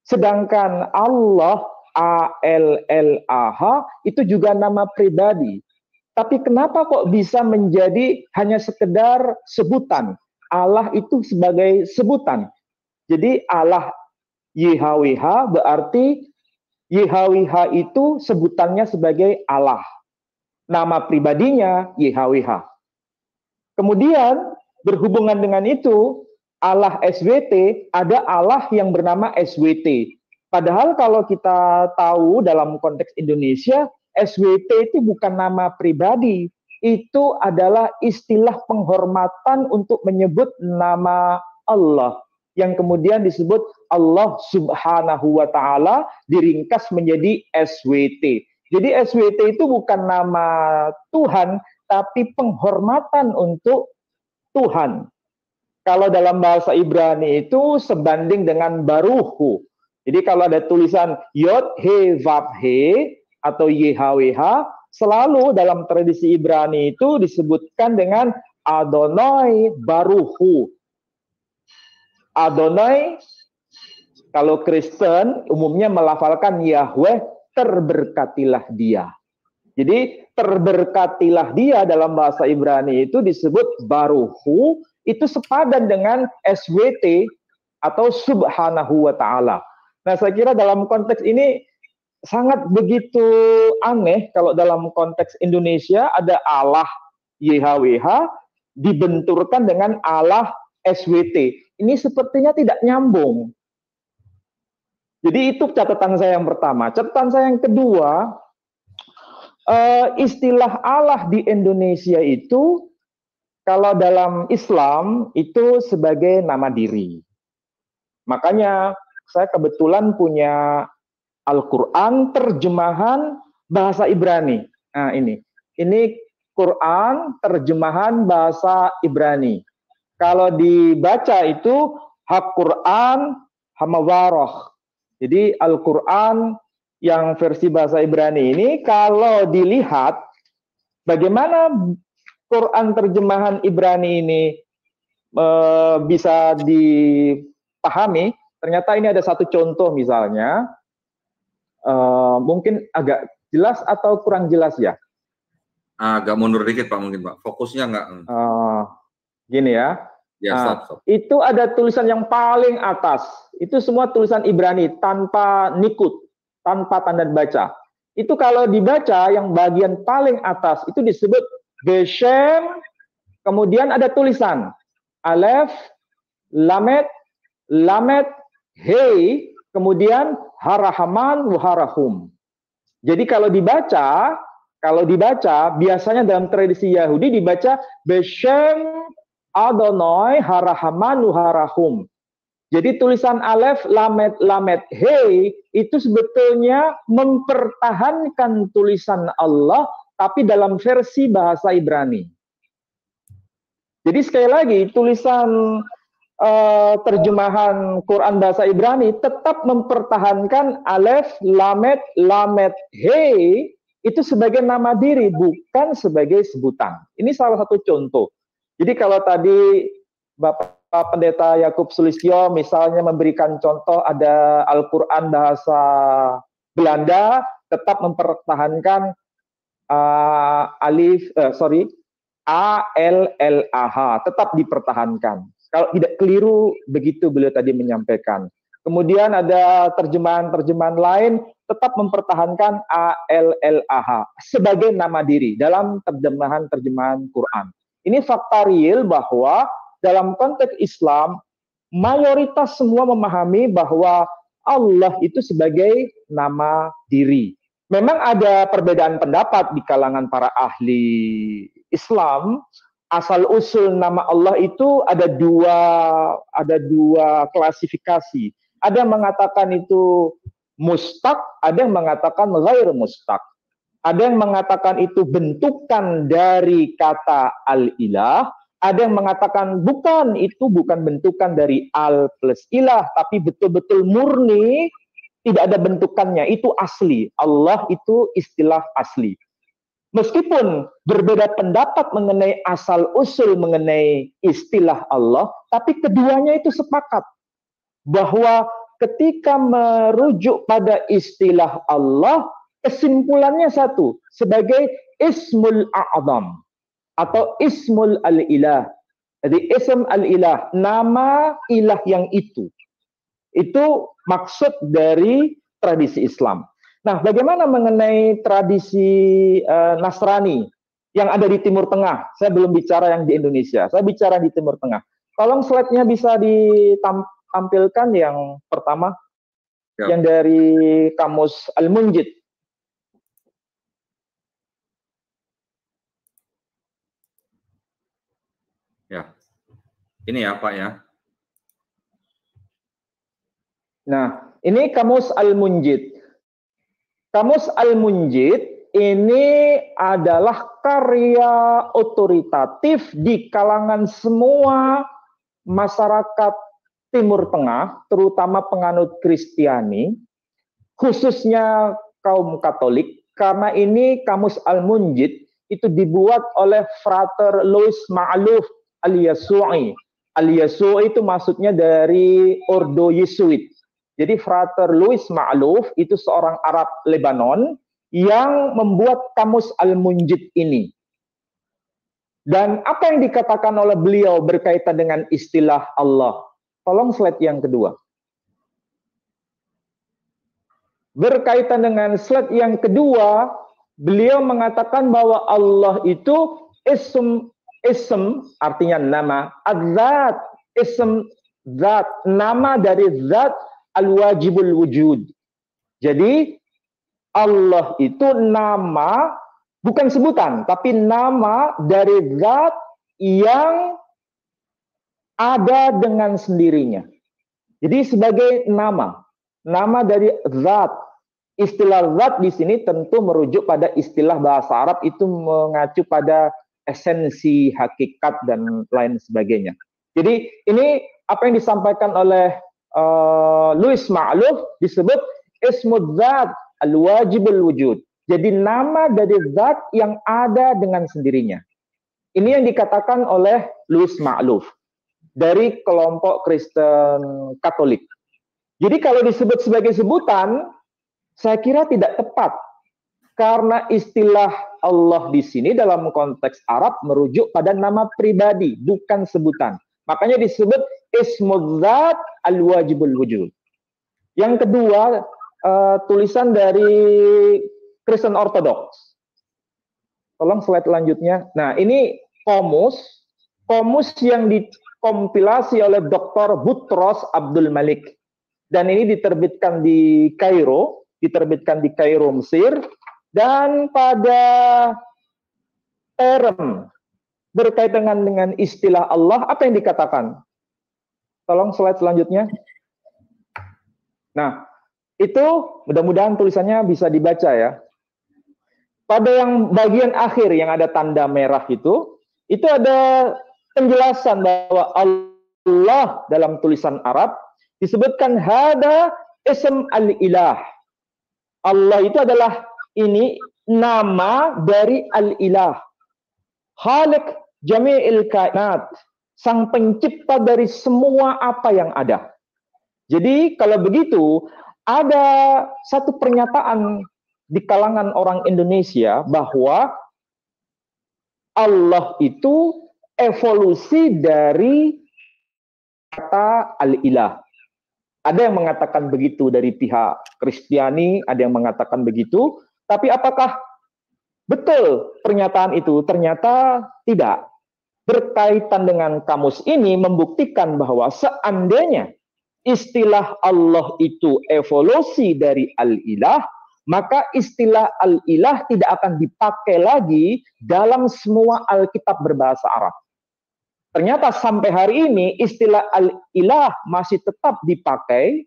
Sedangkan Allah, ALLAH, itu juga nama pribadi. Tapi kenapa kok bisa menjadi hanya sekedar sebutan? Allah itu sebagai sebutan. Jadi Allah YHWH berarti YHWH itu sebutannya sebagai Allah. Nama pribadinya YHWH. Kemudian berhubungan dengan itu, Allah SWT, ada Allah yang bernama SWT. Padahal kalau kita tahu dalam konteks Indonesia, SWT itu bukan nama pribadi. Itu adalah istilah penghormatan untuk menyebut nama Allah. Yang kemudian disebut Allah Subhanahu wa Ta'ala, diringkas menjadi SWT. Jadi SWT itu bukan nama Tuhan, tapi penghormatan untuk Tuhan. Kalau dalam bahasa Ibrani itu sebanding dengan baruhu. Jadi kalau ada tulisan Yod He Vav He atau YHWH, selalu dalam tradisi Ibrani itu disebutkan dengan Adonai Baruhu. Adonai, kalau Kristen umumnya melafalkan Yahweh, terberkatilah dia. Jadi terberkatilah dia dalam bahasa Ibrani itu disebut Baruhu, itu sepadan dengan SWT atau Subhanahu wa Ta'ala. Nah, saya kira dalam konteks ini sangat begitu aneh kalau dalam konteks Indonesia ada Allah YHWH dibenturkan dengan Allah SWT. Ini sepertinya tidak nyambung. Jadi itu catatan saya yang pertama. Catatan saya yang kedua, istilah Allah di Indonesia itu kalau dalam Islam itu sebagai nama diri. Makanya saya kebetulan punya Al-Quran terjemahan bahasa Ibrani. Nah, ini Quran terjemahan bahasa Ibrani. Kalau dibaca itu Hak Quran Hamawaroh. Jadi Al-Quran yang versi bahasa Ibrani ini kalau dilihat bagaimana Quran terjemahan Ibrani ini bisa dipahami, ternyata ini ada satu contoh misalnya, mungkin agak jelas atau kurang jelas ya? Agak mundur dikit Pak mungkin Pak, fokusnya nggak? Gini ya. Ya, stop. Itu ada tulisan yang paling atas, itu semua tulisan Ibrani tanpa nikut, tanpa tanda baca. Itu kalau dibaca yang bagian paling atas itu disebut Beshem, kemudian ada tulisan Alef, Lamet, Hei, kemudian Harahaman, Waharahum. Jadi kalau dibaca biasanya dalam tradisi Yahudi dibaca Beshem Adonai Harahaman Waharahum. Jadi tulisan Alef, Lamet, Hei itu sebetulnya mempertahankan tulisan Allah tapi dalam versi bahasa Ibrani. Jadi sekali lagi tulisan terjemahan Quran bahasa Ibrani tetap mempertahankan Alef, Lamet, Hei itu sebagai nama diri, bukan sebagai sebutan. Ini salah satu contoh. Jadi kalau tadi Bapak Pendeta Yakub Sulistyo misalnya memberikan contoh ada Al-Quran bahasa Belanda tetap mempertahankan A-L-L-A-H, tetap dipertahankan. Kalau tidak keliru, begitu beliau tadi menyampaikan. Kemudian ada terjemahan-terjemahan lain tetap mempertahankan A-L-L-A-H sebagai nama diri dalam terjemahan-terjemahan Quran. Ini fakta real bahwa dalam konteks Islam, mayoritas semua memahami bahwa Allah itu sebagai nama diri. Memang ada perbedaan pendapat di kalangan para ahli Islam. Asal-usul nama Allah itu ada dua klasifikasi. Ada yang mengatakan itu mustaq, ada yang mengatakan ghair mustaq. Ada yang mengatakan itu bentukan dari kata al-ilah, ada yang mengatakan bukan, itu bukan bentukan dari al plus ilah, tapi betul-betul murni, tidak ada bentukannya, itu asli. Allah itu istilah asli. Meskipun berbeda pendapat mengenai asal-usul mengenai istilah Allah, tapi keduanya itu sepakat bahwa ketika merujuk pada istilah Allah, kesimpulannya satu, sebagai ismul a'zam atau ismul al-ilah. Jadi ism al-ilah, nama ilah yang itu. Itu maksud dari tradisi Islam. Nah, bagaimana mengenai tradisi Nasrani yang ada di Timur Tengah? Saya belum bicara yang di Indonesia, saya bicara di Timur Tengah. Tolong slide-nya bisa ditampilkan yang pertama, yang dari Kamus Al-Munjid. Ya, ini ya Pak ya. Nah, ini Kamus Al-Munjid. Kamus Al-Munjid ini adalah karya otoritatif di kalangan semua masyarakat Timur Tengah, terutama penganut Kristiani, khususnya kaum Katolik, karena ini Kamus Al-Munjid itu dibuat oleh Frater Louis Ma'luf Al-Yasu'i. Al-Yasu'i itu maksudnya dari Ordo Yesuit. Jadi Frater Louis Ma'luf itu seorang Arab Lebanon yang membuat Kamus Al-Munjid ini. Dan apa yang dikatakan oleh beliau berkaitan dengan istilah Allah? Tolong slide yang kedua. Berkaitan dengan slide yang kedua, beliau mengatakan bahwa Allah itu ism artinya nama, az-zat, ism zat, nama dari zat al-wajibul wujud. Jadi Allah itu nama, bukan sebutan, tapi nama dari zat yang ada dengan sendirinya. Jadi sebagai nama dari zat. Istilah zat di sini tentu merujuk pada istilah bahasa Arab, itu mengacu pada esensi, hakikat, dan lain sebagainya. Jadi ini apa yang disampaikan oleh Louis Ma'luf disebut ismud zat al-wajibul wujud. Jadi nama dari zat yang ada dengan sendirinya. Ini yang dikatakan oleh Louis Ma'luf dari kelompok Kristen Katolik. Jadi kalau disebut sebagai sebutan, saya kira tidak tepat. Karena istilah Allah di sini dalam konteks Arab merujuk pada nama pribadi, bukan sebutan. Makanya disebut ismul zat al-wajibul wujud. Yang kedua, tulisan dari Kristen Ortodoks. Tolong slide selanjutnya. Nah, ini komus yang dikompilasi oleh Dr. Butros Abdul Malik. Dan ini diterbitkan di Kairo, Mesir. Dan pada term berkaitan dengan istilah Allah, apa yang dikatakan? Tolong slide selanjutnya. Nah, itu mudah-mudahan tulisannya bisa dibaca ya. Pada yang bagian akhir yang ada tanda merah itu ada penjelasan bahwa Allah dalam tulisan Arab disebutkan hada ism al-ilah. Allah itu adalah ini nama dari Al-Ilah, Khaliq Jami'il Kainat, sang pencipta dari semua apa yang ada. Jadi kalau begitu, ada satu pernyataan di kalangan orang Indonesia bahwa Allah itu evolusi dari kata Al-Ilah. Ada yang mengatakan begitu dari pihak Kristiani, ada yang mengatakan begitu, tapi apakah betul pernyataan itu? Ternyata tidak. Berkaitan dengan kamus ini membuktikan bahwa seandainya istilah Allah itu evolusi dari Al-Ilah, maka istilah Al-Ilah tidak akan dipakai lagi dalam semua Alkitab berbahasa Arab. Ternyata sampai hari ini istilah Al-Ilah masih tetap dipakai,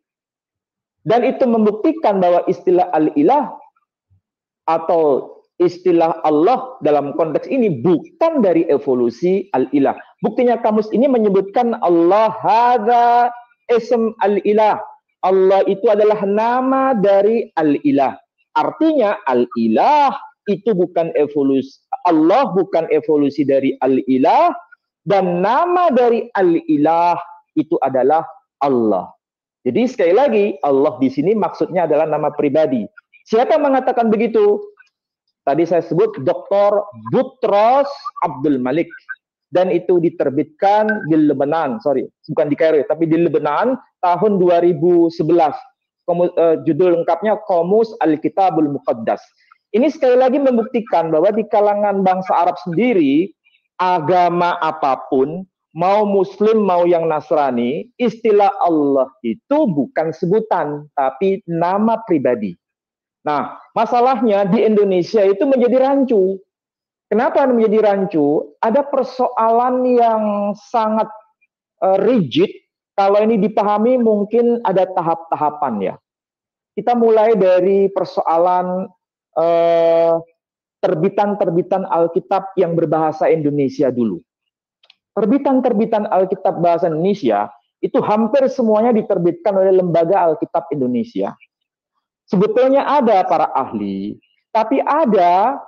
dan itu membuktikan bahwa istilah Al-Ilah atau istilah Allah dalam konteks ini bukan dari evolusi Al-Ilah. Buktinya kamus ini menyebutkan Allah hadza ism Al-Ilah. Allah itu adalah nama dari Al-Ilah. Artinya Al-Ilah itu bukan evolusi, Allah bukan evolusi dari Al-Ilah, dan nama dari Al-Ilah itu adalah Allah. Jadi sekali lagi, Allah di sini maksudnya adalah nama pribadi. Siapa yang mengatakan begitu? Tadi saya sebut Dr. Boutros Abdul Malik, dan itu diterbitkan di Lebanon, bukan di Kairo, tapi di Lebanon tahun 2011. Judul lengkapnya Qamus Al-Kitabul Muqaddas. Ini sekali lagi membuktikan bahwa di kalangan bangsa Arab sendiri, agama apapun, mau Muslim mau yang Nasrani, istilah Allah itu bukan sebutan, tapi nama pribadi. Nah, masalahnya di Indonesia itu menjadi rancu. Kenapa menjadi rancu? Ada persoalan yang sangat rigid. Kalau ini dipahami mungkin ada tahap-tahapan ya. Kita mulai dari persoalan terbitan-terbitan Alkitab yang berbahasa Indonesia dulu. Terbitan-terbitan Alkitab bahasa Indonesia itu hampir semuanya diterbitkan oleh Lembaga Alkitab Indonesia. Sebetulnya ada para ahli, tapi ada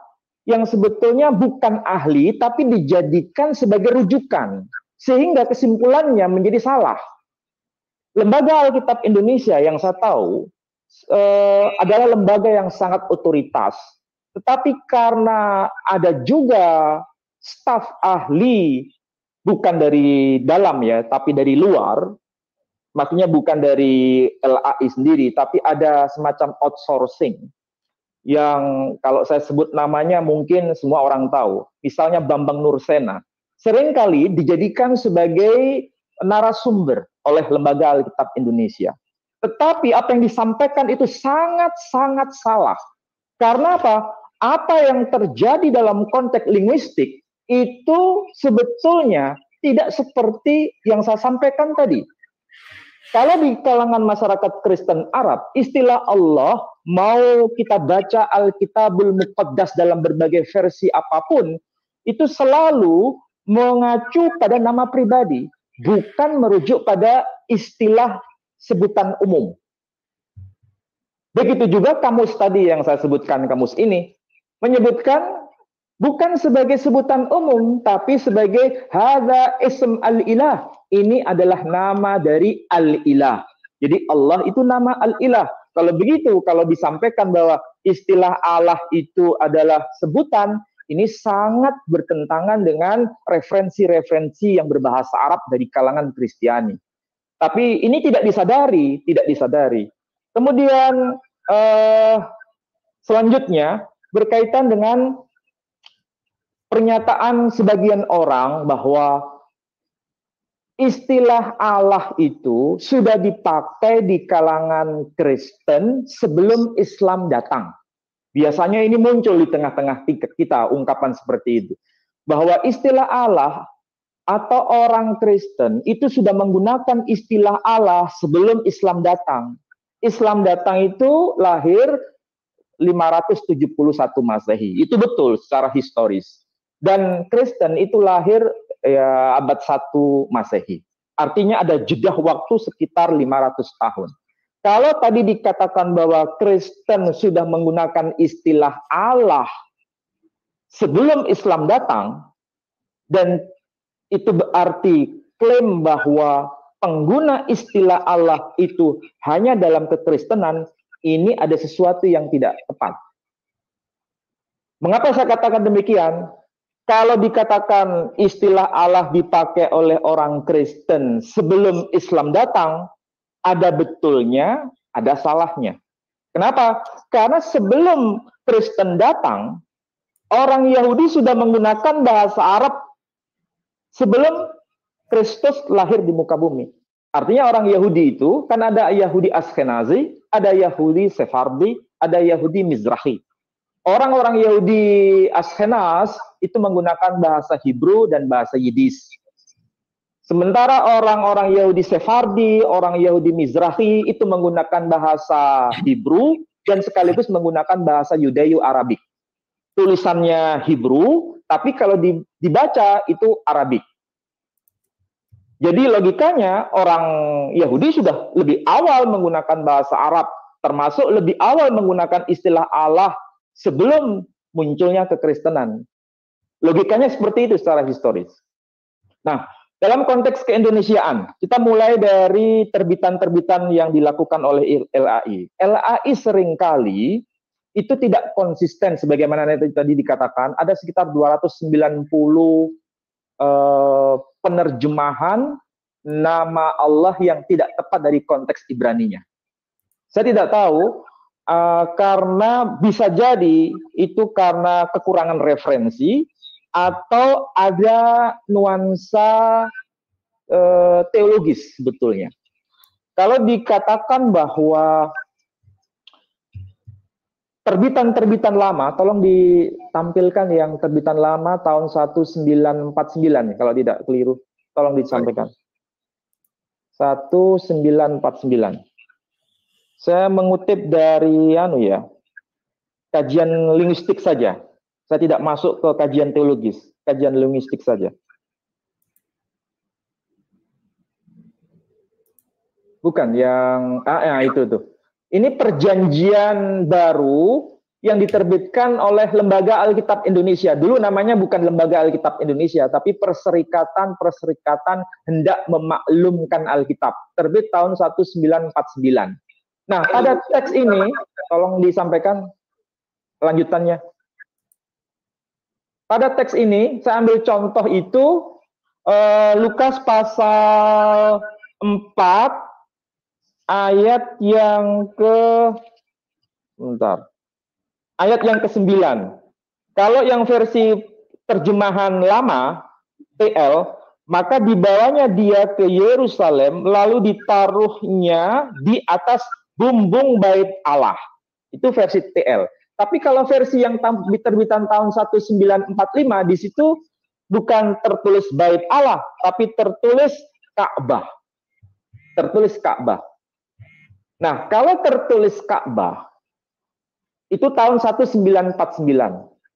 yang sebetulnya bukan ahli, tapi dijadikan sebagai rujukan, sehingga kesimpulannya menjadi salah. Lembaga Alkitab Indonesia yang saya tahu adalah lembaga yang sangat otoritas, tetapi karena ada juga staf ahli, bukan dari dalam ya, tapi dari luar, maksudnya bukan dari LAI sendiri, tapi ada semacam outsourcing, yang kalau saya sebut namanya mungkin semua orang tahu. Misalnya Bambang Nursena, seringkali dijadikan sebagai narasumber oleh Lembaga Alkitab Indonesia. Tetapi apa yang disampaikan itu sangat-sangat salah. Karena apa? Apa yang terjadi dalam konteks linguistik itu sebetulnya tidak seperti yang saya sampaikan tadi. Kalau di kalangan masyarakat Kristen Arab, istilah Allah, mau kita baca Alkitabul Muqaddas dalam berbagai versi apapun, itu selalu mengacu pada nama pribadi, bukan merujuk pada istilah sebutan umum. Begitu juga kamus tadi yang saya sebutkan, kamus ini, menyebutkan bukan sebagai sebutan umum, tapi sebagai hadza ism Al-Ilah. Ini adalah nama dari Al-Ilah. Jadi Allah itu nama Al-Ilah. Kalau begitu, kalau disampaikan bahwa istilah Allah itu adalah sebutan, ini sangat bertentangan dengan referensi-referensi yang berbahasa Arab dari kalangan Kristiani. Tapi ini tidak disadari. Kemudian selanjutnya berkaitan dengan pernyataan sebagian orang bahwa istilah Allah itu sudah dipakai di kalangan Kristen sebelum Islam datang. Biasanya ini muncul di tengah-tengah kita, ungkapan seperti itu. Bahwa istilah Allah atau orang Kristen itu sudah menggunakan istilah Allah sebelum Islam datang. Islam datang itu lahir 571 Masehi. Itu betul secara historis. Dan Kristen itu lahir ya, abad 1 Masehi. Artinya ada jeda waktu sekitar 500 tahun. Kalau tadi dikatakan bahwa Kristen sudah menggunakan istilah Allah sebelum Islam datang, dan itu berarti klaim bahwa pengguna istilah Allah itu hanya dalam kekristenan, ini ada sesuatu yang tidak tepat. Mengapa saya katakan demikian? Kalau dikatakan istilah Allah dipakai oleh orang Kristen sebelum Islam datang, ada betulnya, ada salahnya. Kenapa? Karena sebelum Kristen datang, orang Yahudi sudah menggunakan bahasa Arab sebelum Kristus lahir di muka bumi. Artinya orang Yahudi itu, kan ada Yahudi Ashkenazi, ada Yahudi Sephardi, ada Yahudi Mizrahi. Orang-orang Yahudi Ashkenaz itu menggunakan bahasa Hebrew dan bahasa Yiddish. Sementara orang-orang Yahudi Sephardi, orang Yahudi Mizrahi itu menggunakan bahasa Hebrew dan sekaligus menggunakan bahasa Yudeo-Arabik. Tulisannya Hebrew, tapi kalau dibaca itu Arabik. Jadi logikanya orang Yahudi sudah lebih awal menggunakan bahasa Arab, termasuk lebih awal menggunakan istilah Allah sebelum munculnya kekristenan. Logikanya seperti itu secara historis. Nah, dalam konteks keindonesiaan, kita mulai dari terbitan-terbitan yang dilakukan oleh LAI. LAI seringkali itu tidak konsisten, sebagaimana tadi dikatakan, ada sekitar 290 penerjemahan nama Allah yang tidak tepat dari konteks Ibraninya. Saya tidak tahu, karena bisa jadi itu karena kekurangan referensi, atau ada nuansa teologis sebetulnya. Kalau dikatakan bahwa terbitan-terbitan lama, tolong ditampilkan yang terbitan lama tahun 1949, kalau tidak keliru, tolong disampaikan. 1949. Saya mengutip dari kajian linguistik saja. Saya tidak masuk ke kajian teologis, kajian linguistik saja. Bukan yang itu tuh. Ini perjanjian baru yang diterbitkan oleh Lembaga Alkitab Indonesia. Dulu namanya bukan Lembaga Alkitab Indonesia, tapi Perserikatan Hendak Memaklumkan Alkitab. Terbit tahun 1949. Nah, pada teks ini, tolong disampaikan lanjutannya. Pada teks ini, saya ambil contoh itu, Lukas pasal 4, ayat yang ayat yang ke-9. Kalau yang versi terjemahan lama, TL, maka dibawanya dia ke Yerusalem, lalu ditaruhnya di atas bumbung bait Allah. Itu versi TL. Tapi kalau versi yang diterbitan tahun 1945, di situ bukan tertulis bait Allah, tapi tertulis Ka'bah. Tertulis Ka'bah. Nah, kalau tertulis Ka'bah, itu tahun 1949.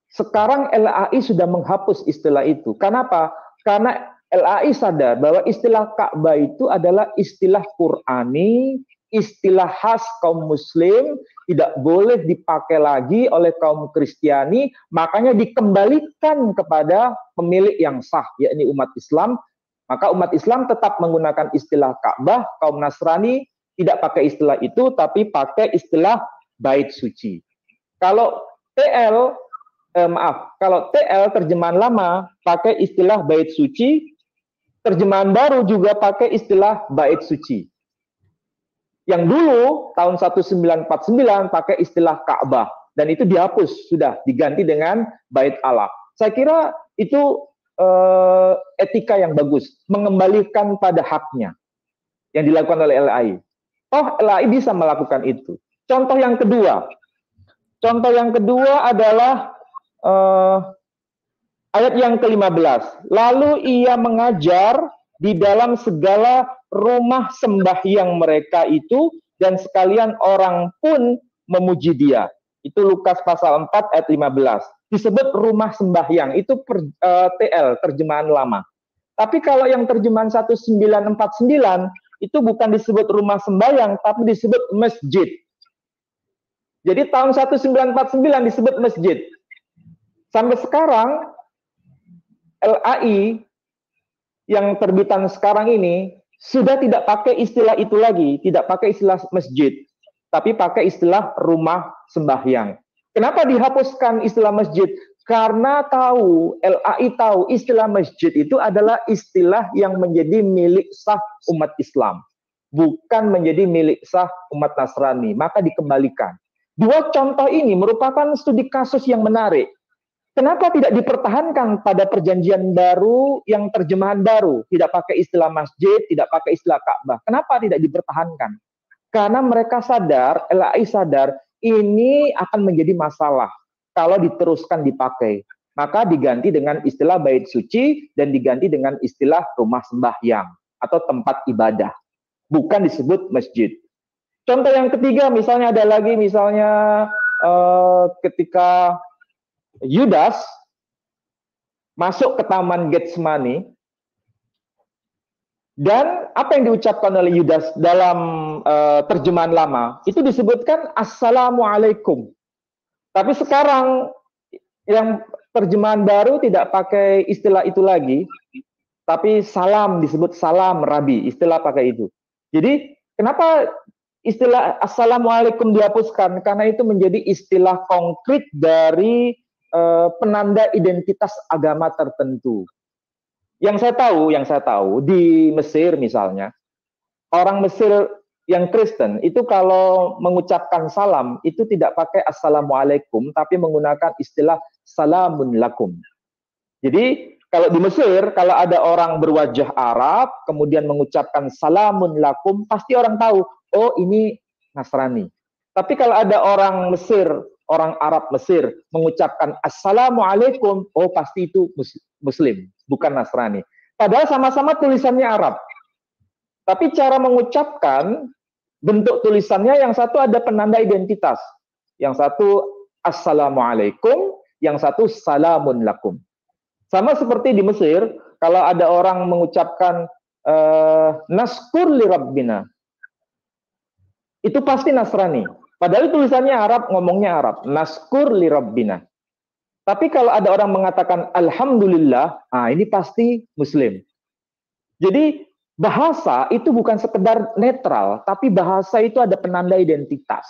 Sekarang LAI sudah menghapus istilah itu. Kenapa? Karena LAI sadar bahwa istilah Ka'bah itu adalah istilah Qur'ani, istilah khas kaum Muslim, tidak boleh dipakai lagi oleh kaum Kristiani, makanya dikembalikan kepada pemilik yang sah, yakni umat Islam. Maka umat Islam tetap menggunakan istilah Ka'bah, kaum Nasrani tidak pakai istilah itu, tapi pakai istilah bait suci. Kalau TL terjemahan lama pakai istilah bait suci, terjemahan baru juga pakai istilah bait suci. Yang dulu tahun 1949 pakai istilah Ka'bah, dan itu dihapus, sudah diganti dengan bait Allah. Saya kira itu etika yang bagus, mengembalikan pada haknya yang dilakukan oleh LAI. LAI bisa melakukan itu. Contoh yang kedua adalah ayat yang ke-15. Lalu ia mengajar di dalam segala rumah sembahyang mereka itu, dan sekalian orang pun memuji dia. Itu Lukas pasal 4 ayat 15. Disebut rumah sembahyang, itu TL, terjemahan lama. Tapi kalau yang terjemahan 1949, itu bukan disebut rumah sembahyang, tapi disebut masjid. Jadi tahun 1949 disebut masjid. Sampai sekarang LAI yang terbitan sekarang ini sudah tidak pakai istilah itu lagi, tidak pakai istilah masjid, tapi pakai istilah rumah sembahyang. Kenapa dihapuskan istilah masjid? Karena LAI tahu istilah masjid itu adalah istilah yang menjadi milik sah umat Islam, bukan menjadi milik sah umat Nasrani, maka dikembalikan. Dua contoh ini merupakan studi kasus yang menarik. Kenapa tidak dipertahankan pada perjanjian baru yang terjemahan baru? Tidak pakai istilah masjid, tidak pakai istilah Ka'bah. Kenapa tidak dipertahankan? Karena mereka sadar, LAI sadar, ini akan menjadi masalah kalau diteruskan dipakai. Maka diganti dengan istilah bait suci dan diganti dengan istilah rumah sembahyang atau tempat ibadah. Bukan disebut masjid. Contoh yang ketiga, misalnya ada lagi, misalnya ketika Yudas masuk ke taman Getsemani, dan apa yang diucapkan oleh Yudas dalam terjemahan lama itu disebutkan Assalamualaikum. Tapi sekarang yang terjemahan baru tidak pakai istilah itu lagi, tapi salam, disebut salam Rabi, istilah pakai itu. Jadi kenapa istilah Assalamualaikum dihapuskan? Karena itu menjadi istilah konkret dari penanda identitas agama tertentu. Yang saya tahu di Mesir misalnya, orang Mesir yang Kristen itu kalau mengucapkan salam itu tidak pakai Assalamualaikum, tapi menggunakan istilah Salamun lakum. Jadi kalau di Mesir, kalau ada orang berwajah Arab kemudian mengucapkan Salamun lakum, pasti orang tahu, oh ini Nasrani. Tapi kalau ada orang Mesir, orang Arab Mesir mengucapkan Assalamualaikum, oh pasti itu Muslim, bukan Nasrani. Padahal sama-sama tulisannya Arab. Tapi cara mengucapkan, bentuk tulisannya yang satu ada penanda identitas. Yang satu Assalamualaikum, yang satu Salamun lakum. Sama seperti di Mesir, kalau ada orang mengucapkan Naskur li Rabbina, itu pasti Nasrani. Padahal tulisannya Arab, ngomongnya Arab. Naskur li Rabbina. Tapi kalau ada orang mengatakan Alhamdulillah, ini pasti Muslim. Jadi bahasa itu bukan sekedar netral, tapi bahasa itu ada penanda identitas.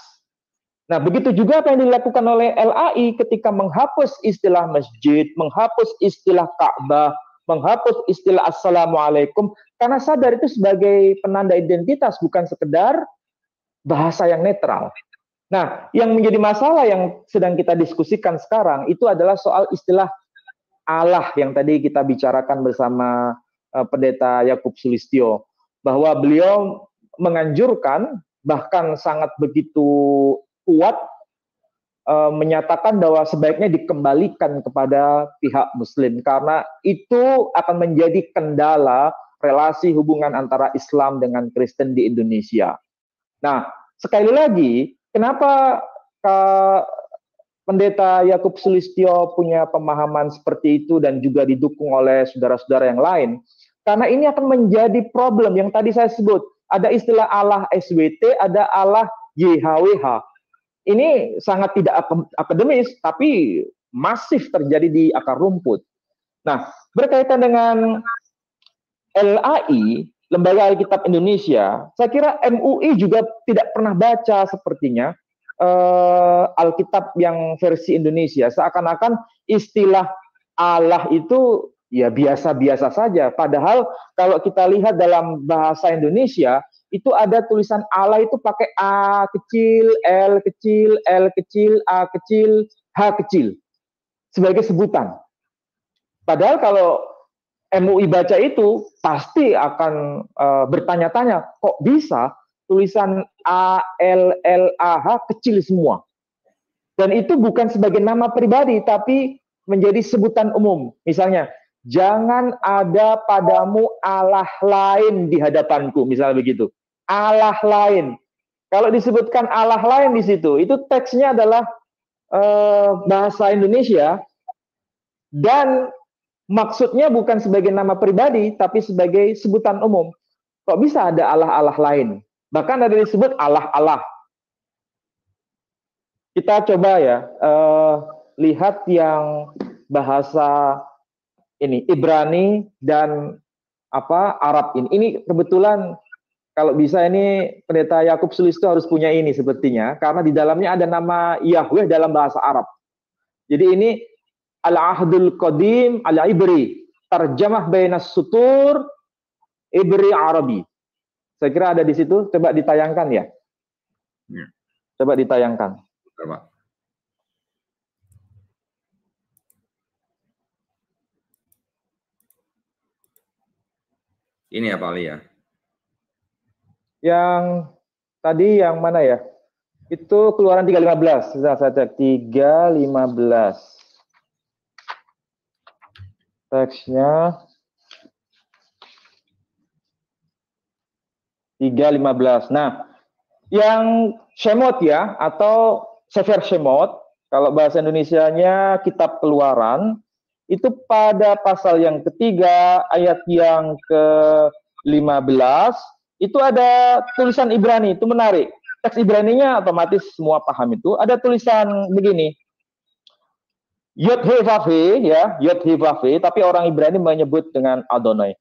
Nah, begitu juga apa yang dilakukan oleh LAI ketika menghapus istilah masjid, menghapus istilah Ka'bah, menghapus istilah Assalamualaikum, karena sadar itu sebagai penanda identitas, bukan sekedar bahasa yang netral. Nah, yang menjadi masalah yang sedang kita diskusikan sekarang itu adalah soal istilah Allah yang tadi kita bicarakan bersama Pendeta Yakub Sulistyo, bahwa beliau menganjurkan, bahkan sangat begitu kuat menyatakan bahwa sebaiknya dikembalikan kepada pihak Muslim karena itu akan menjadi kendala relasi hubungan antara Islam dengan Kristen di Indonesia. Nah, sekali lagi, kenapa Pendeta Yakub Sulistyo punya pemahaman seperti itu dan juga didukung oleh saudara-saudara yang lain? Karena ini akan menjadi problem yang tadi saya sebut. Ada istilah Allah SWT, ada Allah YHWH. Ini sangat tidak akademis, tapi masif terjadi di akar rumput. Nah, berkaitan dengan LAI, Lembaga Alkitab Indonesia, saya kira MUI juga tidak pernah baca sepertinya Alkitab yang versi Indonesia. Seakan-akan istilah Allah itu ya biasa-biasa saja. Padahal kalau kita lihat dalam bahasa Indonesia, itu ada tulisan Allah itu pakai A kecil, L kecil, L kecil, A kecil, H kecil sebagai sebutan. Padahal kalau MUI baca itu pasti akan bertanya-tanya, kok bisa tulisan A, L, L, A, H kecil semua. Dan itu bukan sebagai nama pribadi, tapi menjadi sebutan umum. Misalnya, jangan ada padamu Allah lain di hadapanku, misalnya begitu. Allah lain. Kalau disebutkan Allah lain di situ, itu teksnya adalah bahasa Indonesia dan maksudnya bukan sebagai nama pribadi, tapi sebagai sebutan umum. Kok bisa ada Allah-Allah lain? Bahkan ada disebut Allah-Allah. Kita coba ya, lihat yang bahasa ini Ibrani dan Arab ini. Ini kebetulan kalau bisa ini Pendeta Yakub Sulisto harus punya ini sepertinya, karena di dalamnya ada nama Yahweh dalam bahasa Arab. Jadi ini Al-Ahdul Qadim Al-Ibri, Tarjamah Bainas Sutur Ibri Arabi. Saya kira ada di situ, coba ditayangkan ya. Coba ditayangkan. Coba. Ini ya Pak Ali ya. Yang tadi yang mana ya? Itu Keluaran 3:15. Sudah saya cek 3:15. Teksnya 3:15. Nah, yang Shemot ya, atau Sefer Shemot, kalau bahasa Indonesianya Kitab Keluaran, itu pada pasal yang ketiga, ayat yang ke-15, itu ada tulisan Ibrani, itu menarik. Teks Ibraninya otomatis semua paham itu. Ada tulisan begini, Yod-He-Vav-He, ya, Yod-He-Vav-He, tapi orang Ibrani menyebut dengan Adonai.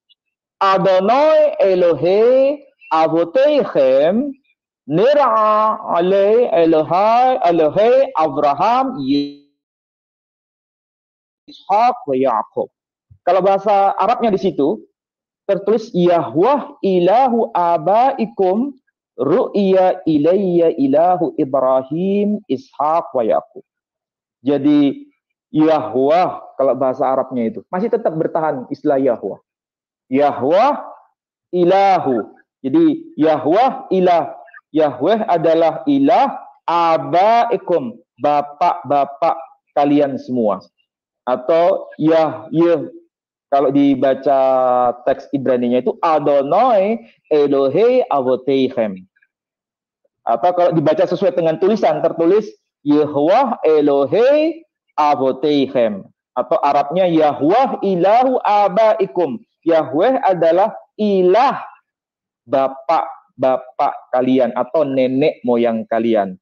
Adonai Elohe Avoteichem Nira Ale Elohe Abraham Ishak wa Yakub. Kalau bahasa Arabnya di situ tertulis Yahweh ilahu abaikum ru'ya ilayya ilahu Ibrahim Ishak wa Yakub. Jadi Yahweh kalau bahasa Arabnya itu masih tetap bertahan istilah Yahweh. Yahweh ilahu. Jadi Yahweh ilah. Yahweh adalah ilah abaikum, bapak-bapak kalian semua. Atau Yahweh kalau dibaca teks Ibraninya itu Adonai Elohe Avoteichem. Atau kalau dibaca sesuai dengan tulisan tertulis Yahweh Elohe Avoteichem. Atau Arabnya Yahweh ilahu abaikum. Yahweh adalah ilah bapak-bapak kalian atau nenek moyang kalian.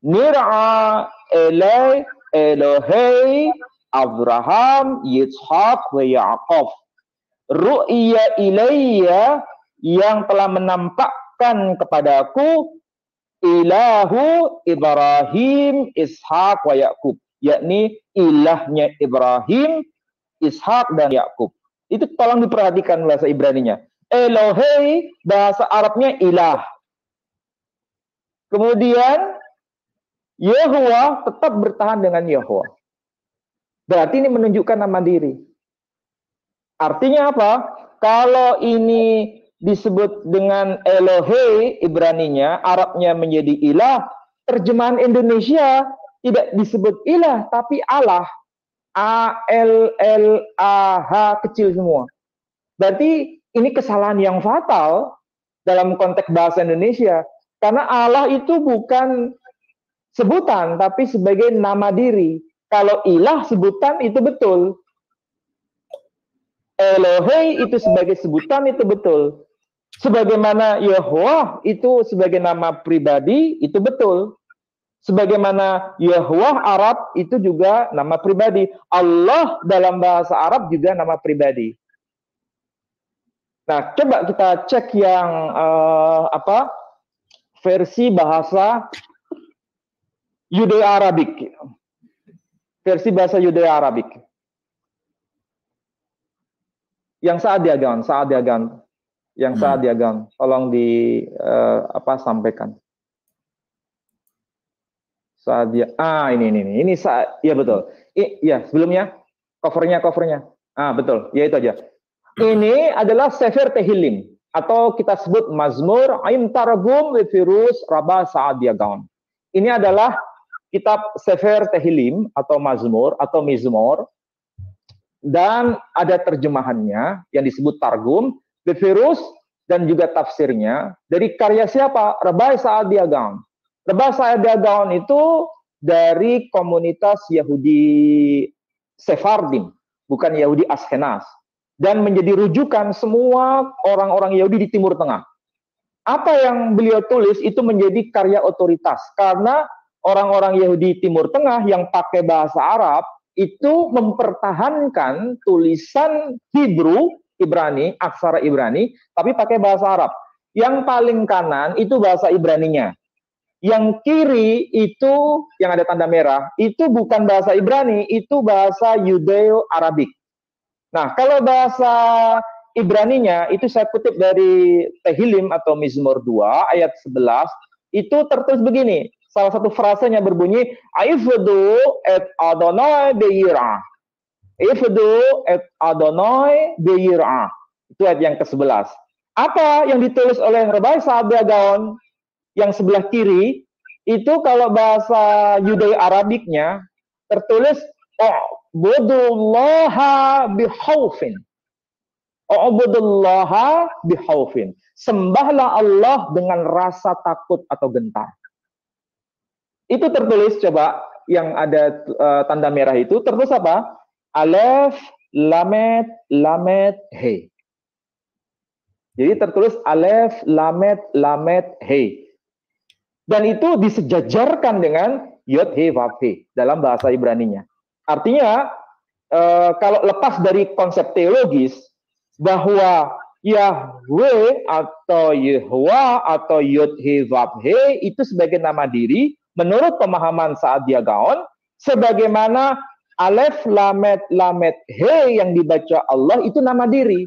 Nir'a Elohe Abraham, Yitzhak, wa Ya'qub. Ru'ya ilayya yang telah menampakkan kepadaku ilahu Ibrahim, Ishak, wa Ya'qub. Yakni ilahnya Ibrahim, Ishak, dan Yakub. Itu tolong diperhatikan bahasa Ibraninya. Elohe, bahasa Arabnya ilah. Kemudian, Yehuwa tetap bertahan dengan Yehuwa. Berarti ini menunjukkan nama diri. Artinya apa? Kalau ini disebut dengan Elohe, Ibraninya, Arabnya menjadi ilah, terjemahan Indonesia tidak disebut ilah, tapi Allah. A-L-L-A-H kecil semua. Berarti ini kesalahan yang fatal dalam konteks bahasa Indonesia. Karena Allah itu bukan sebutan, tapi sebagai nama diri. Kalau ilah sebutan itu betul. Elohe itu sebagai sebutan itu betul. Sebagaimana Yahweh itu sebagai nama pribadi itu betul. Sebagaimana Yahweh Arab itu juga nama pribadi. Allah dalam bahasa Arab juga nama pribadi. Nah, coba kita cek yang versi bahasa Yudeo-Arabik. Versi bahasa Yudeo-Arabik. Yang Saadiagan. Yang Saadiagan. Tolong sampaikan. Saadia. Ini ya betul. Ya, sebelumnya covernya. Betul. Ya itu aja. Ini adalah Sefer Tehillim atau kita sebut Mazmur Aim Targum Virus Rabah Saadiagan. Ini adalah kitab Sefer Tehillim atau Mazmur atau Mizmor, dan ada terjemahannya yang disebut Targum, Virus, dan juga tafsirnya dari karya siapa? Rabbi Saadiagan. Rabbi Saadiagan itu dari komunitas Yahudi Sephardim, bukan Yahudi Askenaz. dan menjadi rujukan semua orang-orang Yahudi di Timur Tengah. Apa yang beliau tulis itu menjadi karya otoritas, karena orang-orang Yahudi Timur Tengah yang pakai bahasa Arab itu mempertahankan tulisan Hebrew, Ibrani, aksara Ibrani, tapi pakai bahasa Arab. Yang paling kanan itu bahasa Ibraninya. Yang kiri itu yang ada tanda merah, itu bukan bahasa Ibrani, itu bahasa Yudeo-Arabik. Nah, kalau bahasa Ibraninya, itu saya kutip dari Tehillim atau Mizmur 2, ayat 11, itu tertulis begini, salah satu frasenya berbunyi, Aifdu et Adonai be'yir'ah. Ifdu et Adonai be'yir'ah. Itu ayat yang ke-11. Apa yang ditulis oleh Rabbi Saadia Gaon yang sebelah kiri, itu kalau bahasa Yudeo-Arabiknya tertulis U'budullaha bihaufin. U'budullaha bihaufin. Sembahlah Allah dengan rasa takut atau gentar. Itu tertulis, coba yang ada tanda merah itu tertulis apa? Alef, lamet, lamet, he. Jadi tertulis alef, lamet, lamet, he. Dan itu disejajarkan dengan yod, he, vav, he dalam bahasa Ibraninya. Artinya, kalau lepas dari konsep teologis, bahwa Yahweh atau Yehwa atau yod, he, vav, he itu sebagai nama diri, menurut pemahaman Saadia Gaon, sebagaimana alef, lamet, lamet, he yang dibaca Allah itu nama diri.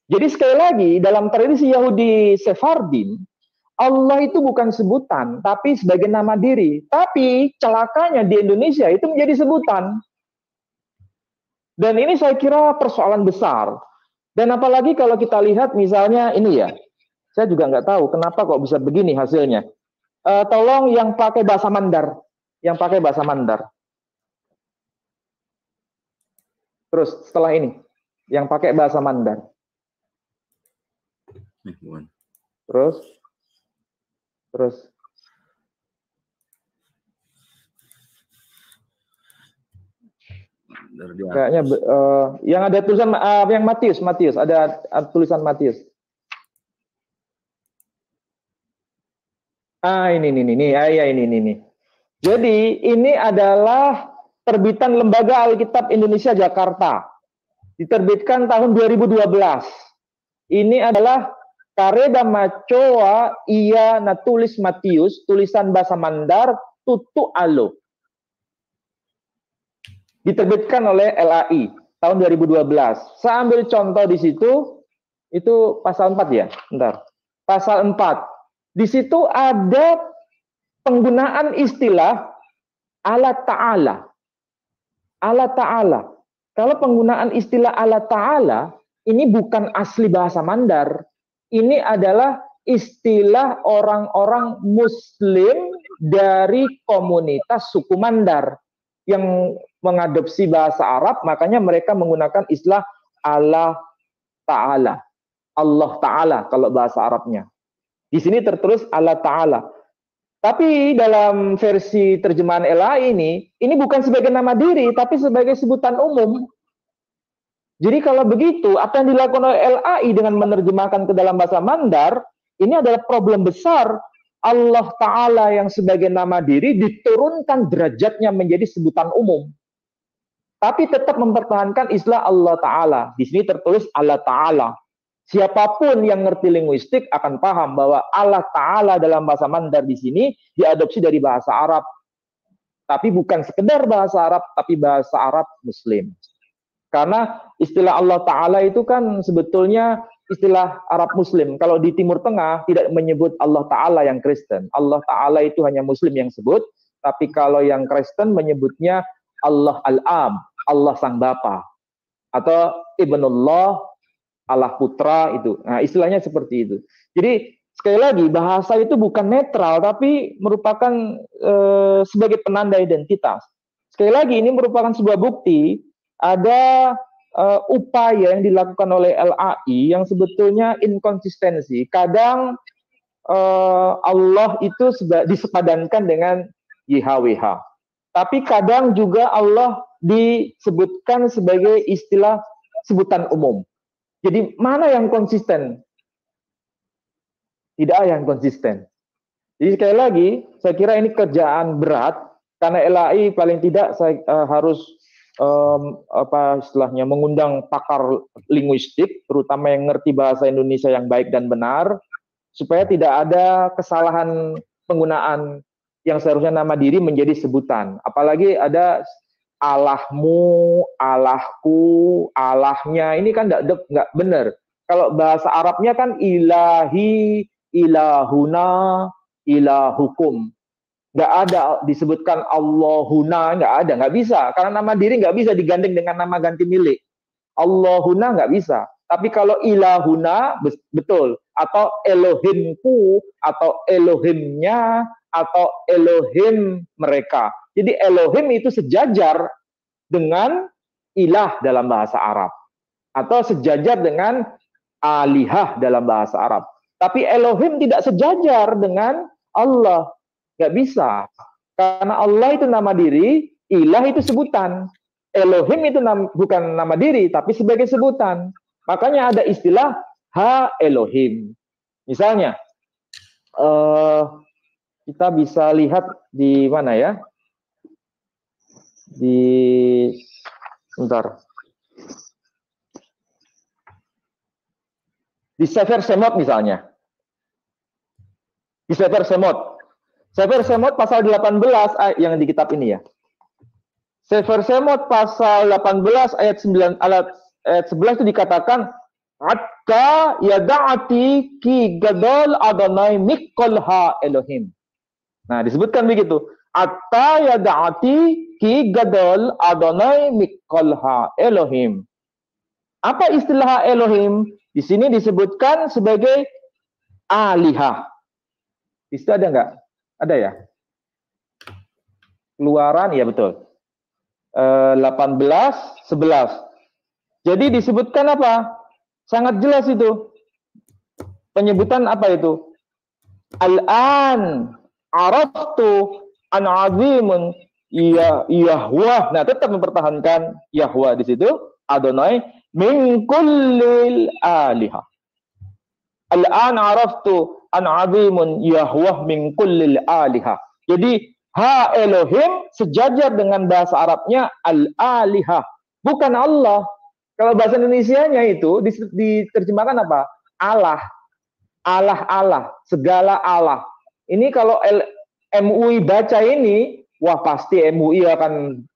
Jadi sekali lagi, dalam tradisi Yahudi Sephardim, Allah itu bukan sebutan, tapi sebagai nama diri. Tapi celakanya di Indonesia itu menjadi sebutan. Dan ini saya kira persoalan besar. Dan apalagi kalau kita lihat misalnya ini ya, saya juga nggak tahu kenapa kok bisa begini hasilnya. Tolong yang pakai bahasa Mandar, yang pakai bahasa Mandar. Terus setelah ini, yang pakai bahasa Mandar. Terus. Kayaknya yang ada tulisan yang Matius ada tulisan Matius. Ini. Jadi ini adalah terbitan Lembaga Alkitab Indonesia Jakarta. Diterbitkan tahun 2012. Ini adalah Kareda Macoa ia natulis Matius, tulisan bahasa Mandar, tutu alo. Diterbitkan oleh LAI tahun 2012. Saya ambil contoh di situ, itu pasal 4 ya, bentar. Pasal 4. Di situ ada penggunaan istilah Allah Ta'ala. Allah Ta'ala. Kalau penggunaan istilah Allah Ta'ala, ini bukan asli bahasa Mandar. Ini adalah istilah orang-orang Muslim dari komunitas suku Mandar yang mengadopsi bahasa Arab, makanya mereka menggunakan istilah Allah Ta'ala. Allah Ta'ala kalau bahasa Arabnya. Di sini tertulis Allah Ta'ala. Tapi dalam versi terjemahan LAI ini bukan sebagai nama diri, tapi sebagai sebutan umum. Jadi kalau begitu, apa yang dilakukan oleh LAI dengan menerjemahkan ke dalam bahasa Mandar, ini adalah problem besar. Allah Ta'ala yang sebagai nama diri diturunkan derajatnya menjadi sebutan umum. Tapi tetap mempertahankan istilah Allah Ta'ala. Di sini tertulis Allah Ta'ala. Siapapun yang ngerti linguistik akan paham bahwa Allah Ta'ala dalam bahasa Mandar di sini diadopsi dari bahasa Arab. Tapi bukan sekedar bahasa Arab, tapi bahasa Arab Muslim. Karena istilah Allah Ta'ala itu kan sebetulnya istilah Arab Muslim. Kalau di Timur Tengah tidak menyebut Allah Ta'ala yang Kristen. Allah Ta'ala itu hanya Muslim yang sebut. Tapi kalau yang Kristen menyebutnya Allah Al-Ab, Allah Sang Bapa. Atau Ibnullah, Allah Putra itu. Nah, istilahnya seperti itu. Jadi sekali lagi bahasa itu bukan netral, tapi merupakan sebagai penanda identitas. Sekali lagi ini merupakan sebuah bukti ada upaya yang dilakukan oleh LAI yang sebetulnya inkonsistensi. Kadang Allah itu disepadankan dengan YHWH. Tapi kadang juga Allah disebutkan sebagai istilah sebutan umum. Jadi mana yang konsisten? Tidak ada yang konsisten. Jadi sekali lagi, saya kira ini kerjaan berat karena LAI paling tidak saya harus mengundang pakar linguistik, terutama yang ngerti bahasa Indonesia yang baik dan benar, supaya tidak ada kesalahan penggunaan yang seharusnya nama diri menjadi sebutan. Apalagi ada Allahmu, Allahku, Allahnya, ini kan nggak benar. Kalau bahasa Arabnya kan ilahi, ilahuna, ilahukum. Nggak ada disebutkan Allahuna, nggak bisa. Karena nama diri nggak bisa digandeng dengan nama ganti milik. Allahuna nggak bisa. Tapi kalau ilahuna, betul. Atau Elohimku, atau Elohimnya, atau Elohim mereka. Jadi Elohim itu sejajar dengan ilah dalam bahasa Arab. Atau sejajar dengan alihah dalam bahasa Arab. Tapi Elohim tidak sejajar dengan Allah. Nggak bisa. Karena Allah itu nama diri, ilah itu sebutan. Elohim itu bukan nama diri, tapi sebagai sebutan. Makanya ada istilah Ha Elohim. Misalnya, kita bisa lihat di mana ya? Sebentar. Di Sefer Shemot misalnya. Di Sefer Shemot. Sefer Shemot pasal 18 yang di kitab ini ya. Sefer Shemot pasal 18 ayat 11 itu dikatakan Atka yada'ati ki gadol Adonai mikol ha Elohim. Nah, disebutkan begitu. Atta yada'ati ki gadol Adonai mikol ha Elohim. Apa istilah Elohim? Di sini disebutkan sebagai alihah. Itu ada nggak? Ada ya? Keluaran, ya betul. 18:11. Jadi disebutkan apa? Sangat jelas itu. Penyebutan apa itu? Al-an araftu an azimun Yahweh. Nah, tetap mempertahankan Yahweh di situ. Adonai min kullil alihah. Al-an araftu an azimun Yahweh min kullil alihah. Jadi Ha Elohim sejajar dengan bahasa Arabnya al-alihah, bukan Allah. Kalau bahasa Indonesianya itu diterjemahkan apa? Allah. Allah, segala Allah. Ini kalau MUI baca ini, wah pasti MUI akan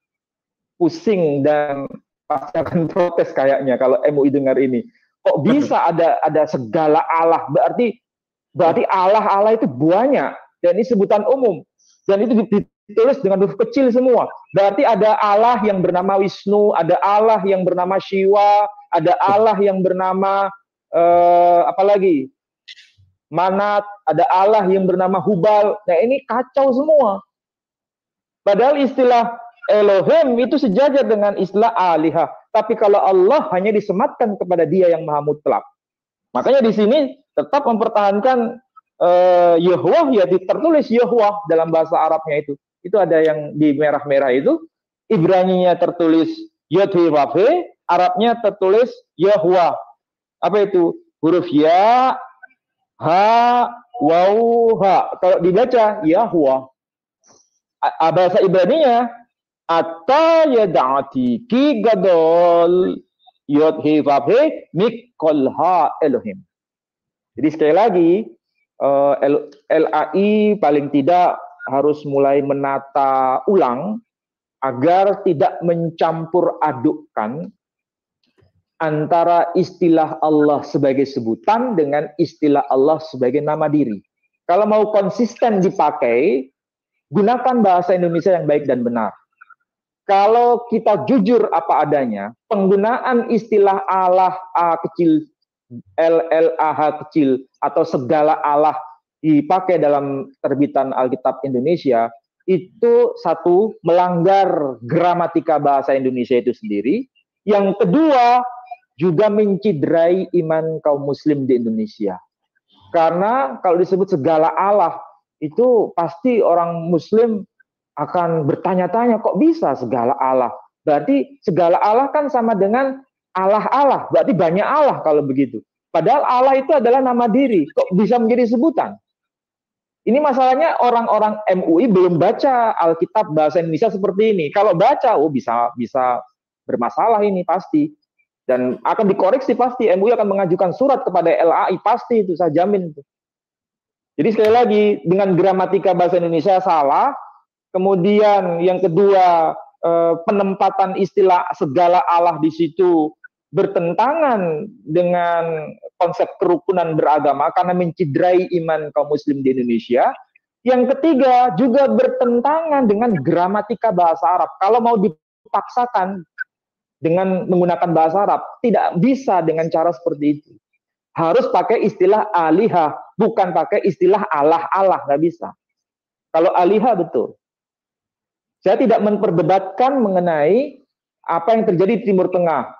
pusing dan pasti akan protes kayaknya kalau MUI dengar ini. Kok bisa ada segala Allah? Berarti Allah itu banyak dan ini sebutan umum. Dan itu ditulis dengan huruf kecil semua. Berarti ada Allah yang bernama Wisnu, ada Allah yang bernama Shiva, ada Allah yang bernama apalagi Manat, ada Allah yang bernama Hubal. Nah, ini kacau semua. Padahal istilah Elohim itu sejajar dengan istilah alihah. Tapi kalau Allah hanya disematkan kepada Dia yang maha mutlak. Makanya di sini tetap mempertahankan Yahweh, ya tertulis Yahweh dalam bahasa Arabnya itu. Itu ada yang di merah-merah itu. Ibraninya tertulis Yod-Heh-Vav-He, Arabnya tertulis Yahweh. Apa itu? Huruf ya, ha, waw, ha. Kalau dibaca Yahweh. Bahasa Ibraninya Atta yada'ati ki gadol Yod-Heh-Vav-He mikol ha Elohim. Jadi sekali lagi LAI paling tidak harus mulai menata ulang agar tidak mencampur adukkan antara istilah Allah sebagai sebutan dengan istilah Allah sebagai nama diri. Kalau mau konsisten dipakai, gunakan bahasa Indonesia yang baik dan benar. Kalau kita jujur apa adanya, penggunaan istilah Allah A kecil LLAH kecil atau segala Allah dipakai dalam terbitan Alkitab Indonesia itu satu, melanggar gramatika bahasa Indonesia itu sendiri. Yang kedua, juga menciderai iman kaum muslim di Indonesia. Karena kalau disebut segala Allah itu pasti orang muslim akan bertanya-tanya, kok bisa segala Allah? Berarti segala Allah kan sama dengan Allah, berarti banyak Allah kalau begitu. Padahal Allah itu adalah nama diri, kok bisa menjadi sebutan? Ini masalahnya orang-orang MUI belum baca Alkitab bahasa Indonesia seperti ini. Kalau baca, bisa bermasalah ini pasti. Dan akan dikoreksi pasti. MUI akan mengajukan surat kepada LAI, pasti itu, saya jamin. Jadi sekali lagi, dengan gramatika bahasa Indonesia salah, kemudian yang kedua, penempatan istilah segala Allah di situ bertentangan dengan konsep kerukunan beragama karena menciderai iman kaum muslim di Indonesia. Yang ketiga juga bertentangan dengan gramatika bahasa Arab. Kalau mau dipaksakan dengan menggunakan bahasa Arab, tidak bisa dengan cara seperti itu. Harus pakai istilah alihah, bukan pakai istilah Allah, nggak bisa. Kalau alihah betul. Saya tidak memperdebatkan mengenai apa yang terjadi di Timur Tengah.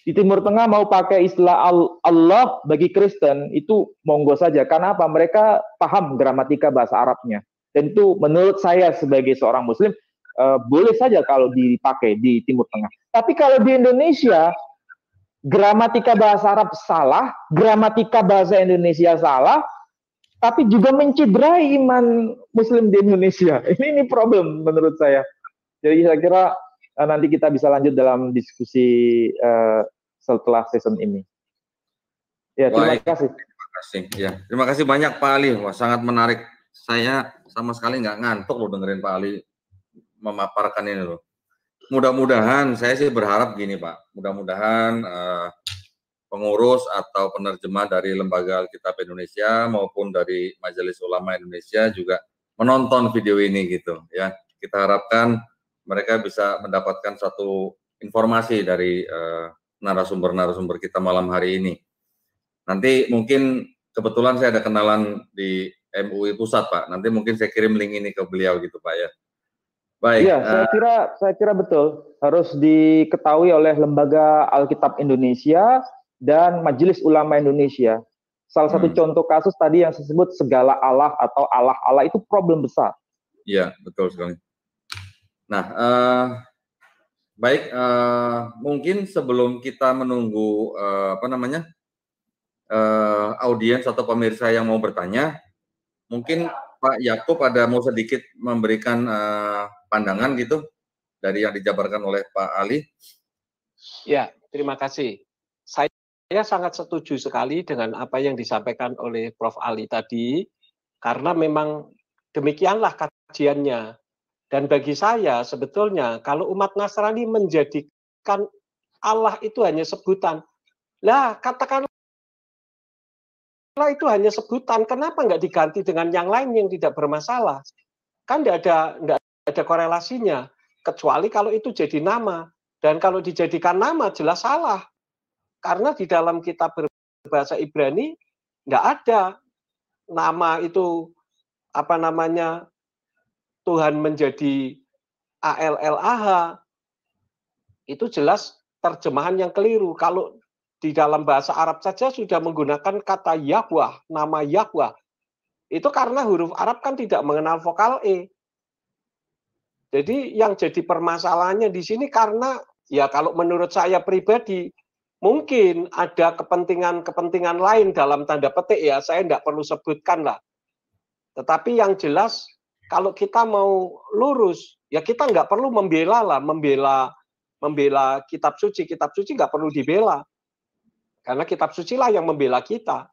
Di Timur Tengah mau pakai istilah Allah bagi Kristen, itu monggo saja. Karena apa? Mereka paham gramatika bahasa Arabnya. Dan itu menurut saya sebagai seorang Muslim, boleh saja kalau dipakai di Timur Tengah. Tapi kalau di Indonesia, gramatika bahasa Arab salah, gramatika bahasa Indonesia salah, tapi juga menciderai iman Muslim di Indonesia. Ini problem menurut saya. Jadi saya kira nanti kita bisa lanjut dalam diskusi setelah season ini. Ya, terima kasih. Terima kasih. Ya, terima kasih banyak Pak Ali. Wah, sangat menarik. Saya sama sekali nggak ngantuk loh dengerin Pak Ali memaparkan ini loh. Mudah-mudahan, saya sih berharap gini Pak. Mudah-mudahan pengurus atau penerjemah dari Lembaga Alkitab Indonesia maupun dari Majelis Ulama Indonesia juga menonton video ini gitu ya. Kita harapkan mereka bisa mendapatkan satu informasi dari narasumber-narasumber kita malam hari ini. Nanti mungkin kebetulan saya ada kenalan di MUI Pusat Pak. Nanti mungkin saya kirim link ini ke beliau gitu Pak ya. Baik. Iya, saya kira betul. Harus diketahui oleh Lembaga Alkitab Indonesia dan Majelis Ulama Indonesia. Salah satu contoh kasus tadi yang saya sebut segala Allah atau Allah itu problem besar. Iya, betul sekali. Nah, baik, mungkin sebelum kita menunggu audiens atau pemirsa yang mau bertanya, mungkin Pak Yakub mau sedikit memberikan pandangan gitu dari yang dijabarkan oleh Pak Ali. Ya, terima kasih. Saya sangat setuju sekali dengan apa yang disampaikan oleh Prof. Ali tadi, karena memang demikianlah kajiannya. Dan bagi saya sebetulnya kalau umat Nasrani menjadikan Allah itu hanya sebutan, lah katakanlah itu hanya sebutan, kenapa nggak diganti dengan yang lain yang tidak bermasalah? Kan nggak ada korelasinya, kecuali kalau itu jadi nama. Dan kalau dijadikan nama jelas salah. Karena di dalam kitab berbahasa Ibrani nggak ada nama itu Tuhan menjadi ALLAH. Itu jelas terjemahan yang keliru. Kalau di dalam bahasa Arab saja sudah menggunakan kata Yahweh, nama Yahweh. Itu karena huruf Arab kan tidak mengenal vokal E. Jadi yang jadi permasalahannya di sini karena ya kalau menurut saya pribadi mungkin ada kepentingan lain dalam tanda petik ya, saya tidak perlu sebutkan lah. Tetapi yang jelas kalau kita mau lurus, ya kita nggak perlu membela kitab suci nggak perlu dibela. Karena kitab suci lah yang membela kita.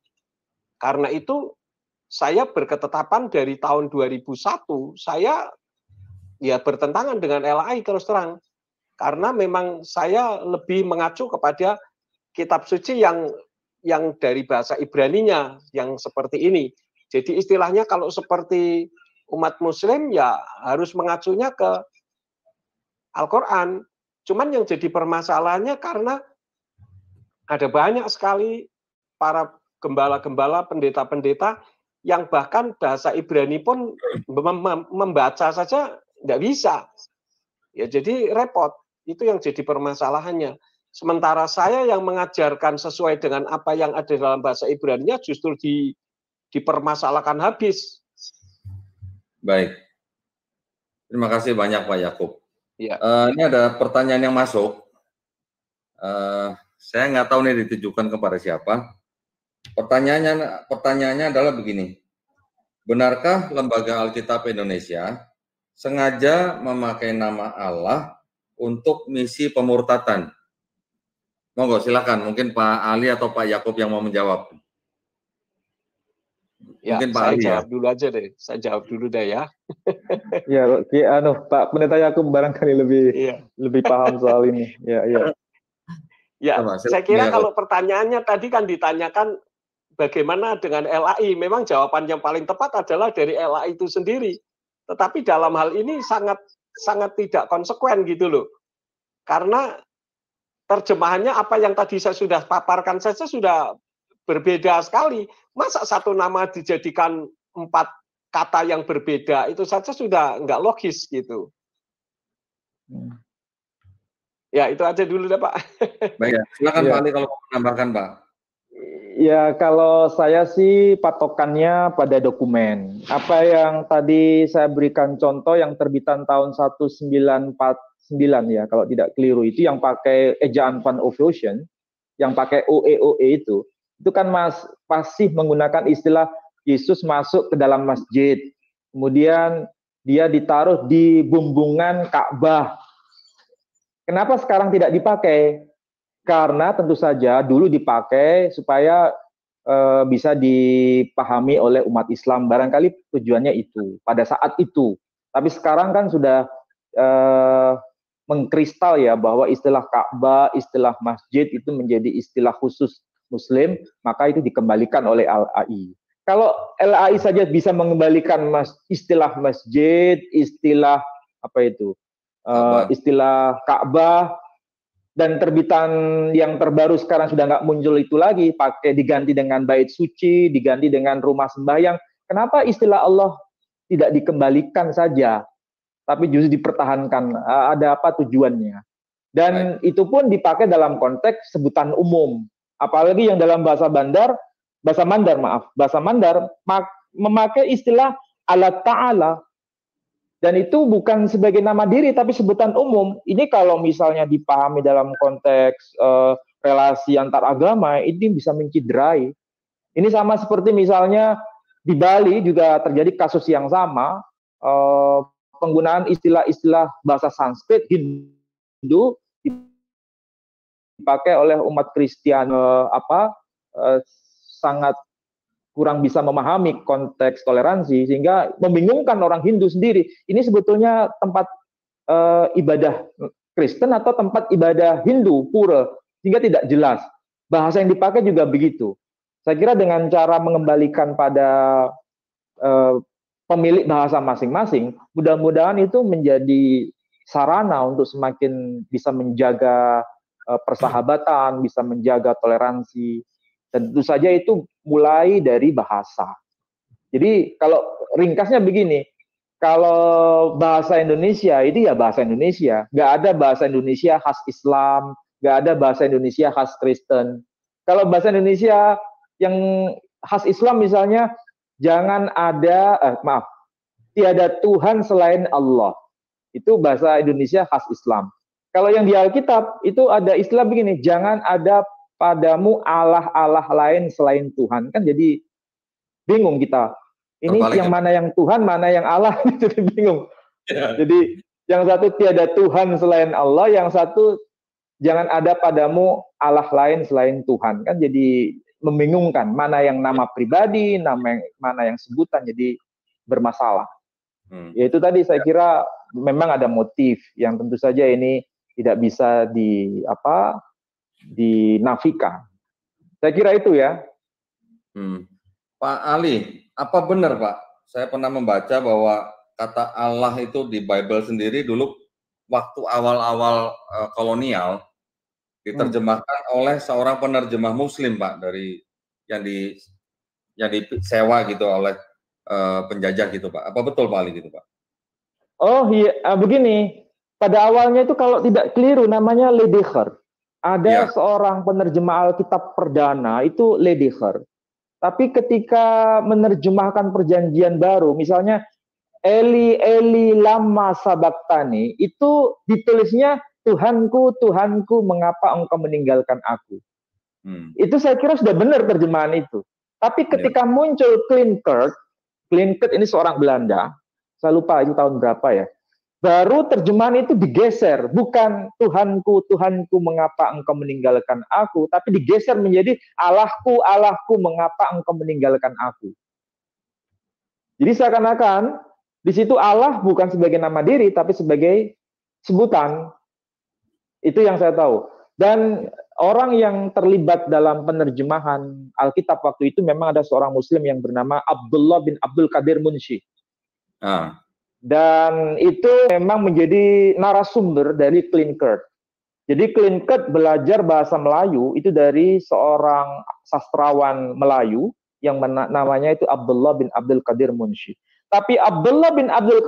Karena itu saya berketetapan dari tahun 2001, saya ya bertentangan dengan LAI terus terang. Karena memang saya lebih mengacu kepada kitab suci yang dari bahasa Ibraninya yang seperti ini. Jadi istilahnya kalau seperti umat muslim ya harus mengacunya ke Al-Quran. Cuman yang jadi permasalahannya karena ada banyak sekali para gembala-gembala, pendeta-pendeta yang bahkan bahasa Ibrani pun membaca saja nggak bisa. Ya jadi repot. Itu yang jadi permasalahannya. Sementara saya yang mengajarkan sesuai dengan apa yang ada dalam bahasa Ibrani justru dipermasalahkan habis. Baik. Terima kasih banyak Pak Yakub. Ya. Ini ada pertanyaan yang masuk. Saya nggak tahu nih ditujukan kepada siapa. Pertanyaannya adalah begini. Benarkah Lembaga Alkitab Indonesia sengaja memakai nama Allah untuk misi pemurtatan? Monggo silakan, mungkin Pak Ali atau Pak Yakub yang mau menjawab. Ya, Mungkin Pak saya Ali jawab ya. dulu aja deh. Saya jawab dulu deh ya. Ya, Pak Pendeta Yakub barangkali lebih paham soal ini. Ya. Ya, Coba, saya kira kalau pertanyaannya tadi kan ditanyakan bagaimana dengan LAI. Memang jawaban yang paling tepat adalah dari LAI itu sendiri. Tetapi dalam hal ini sangat tidak konsekuen gitu loh. Karena terjemahannya apa yang tadi saya sudah paparkan saja sudah berbeda sekali. Masa satu nama dijadikan 4 kata yang berbeda, itu saja sudah nggak logis gitu. Ya, itu aja dulu deh, Pak. Baik, silakan Pak Ali kalau mau menambahkan, Pak. Ya, kalau saya sih patokannya pada dokumen. Apa yang tadi saya berikan contoh yang terbitan tahun 1949 ya, kalau tidak keliru, itu yang pakai ejaan Van Ophuijsen, yang pakai OE itu kan masih menggunakan istilah Yesus masuk ke dalam masjid. Kemudian dia ditaruh di bumbungan Ka'bah. Kenapa sekarang tidak dipakai? Karena tentu saja dulu dipakai supaya bisa dipahami oleh umat Islam. Barangkali tujuannya itu pada saat itu. Tapi sekarang kan sudah mengkristal ya bahwa istilah Ka'bah, istilah masjid itu menjadi istilah khusus Muslim, maka itu dikembalikan oleh LAI. Kalau LAI saja bisa mengembalikan istilah masjid, istilah apa itu? Istilah Ka'bah, dan terbitan yang terbaru sekarang sudah nggak muncul itu lagi, diganti dengan bait suci, diganti dengan rumah sembahyang. Kenapa istilah Allah tidak dikembalikan saja, tapi justru dipertahankan? Ada apa tujuannya? Dan itu pun dipakai dalam konteks sebutan umum. Apalagi yang dalam bahasa Mandar memakai istilah Allah Ta'ala. Dan itu bukan sebagai nama diri, tapi sebutan umum. Ini kalau misalnya dipahami dalam konteks relasi antar agama, ini bisa menciderai. Ini sama seperti misalnya di Bali juga terjadi kasus yang sama, penggunaan istilah-istilah bahasa Sanskrit Hindu dipakai oleh umat Kristen sangat kurang bisa memahami konteks toleransi sehingga membingungkan orang Hindu sendiri. Ini sebetulnya tempat ibadah Kristen atau tempat ibadah Hindu pura, sehingga tidak jelas. Bahasa yang dipakai juga begitu. Saya kira dengan cara mengembalikan pada pemilik bahasa masing-masing, mudah-mudahan itu menjadi sarana untuk semakin bisa menjaga persahabatan, bisa menjaga toleransi. Dan tentu saja itu mulai dari bahasa. Jadi kalau ringkasnya begini, kalau bahasa Indonesia itu ya bahasa Indonesia. Nggak ada bahasa Indonesia khas Islam, nggak ada bahasa Indonesia khas Kristen. Kalau bahasa Indonesia yang khas Islam misalnya, tiada Tuhan selain Allah. Itu bahasa Indonesia khas Islam. Kalau yang di Alkitab itu ada istilah begini, jangan ada padamu Allah-Allah lain selain Tuhan. Kan jadi bingung kita. Ini yang mana yang Tuhan, mana yang Allah, jadi bingung. Ya. Jadi yang satu tiada Tuhan selain Allah, yang satu jangan ada padamu Allah lain selain Tuhan. Kan jadi membingungkan, mana yang nama pribadi, mana yang sebutan, jadi bermasalah. Ya itu tadi saya kira memang ada motif yang tentu saja ini tidak bisa dinafikan. Saya kira itu ya. Pak Ali, apa benar Pak? Saya pernah membaca bahwa kata Allah itu di Bible sendiri dulu waktu awal-awal kolonial diterjemahkan oleh seorang penerjemah Muslim Pak, dari yang disewa gitu oleh penjajah gitu Pak. Apa betul Pak Ali gitu Pak? Oh iya, begini. Pada awalnya itu kalau tidak keliru namanya Lediger. Ada seorang penerjemah Alkitab perdana itu Lediger. Tapi ketika menerjemahkan perjanjian baru, misalnya Eli Eli lama sabaktani, itu ditulisnya Tuhanku, Tuhanku, mengapa engkau meninggalkan aku? Itu saya kira sudah benar terjemahan itu. Tapi ketika muncul Klinkert ini seorang Belanda, saya lupa itu tahun berapa ya, baru terjemahan itu digeser, bukan Tuhanku, Tuhanku, mengapa engkau meninggalkan aku, tapi digeser menjadi Allahku, Allahku, mengapa engkau meninggalkan aku. Jadi seakan-akan di situ Allah bukan sebagai nama diri, tapi sebagai sebutan. Itu yang saya tahu. Dan orang yang terlibat dalam penerjemahan Alkitab waktu itu memang ada seorang Muslim yang bernama Abdullah bin Abdul Qadir Munshi. Dan itu memang menjadi narasumber dari Klinkert. Jadi Klinkert belajar bahasa Melayu itu dari seorang sastrawan Melayu yang namanya itu Abdullah bin Abdul Qadir Munshi. Tapi Abdullah bin Abdul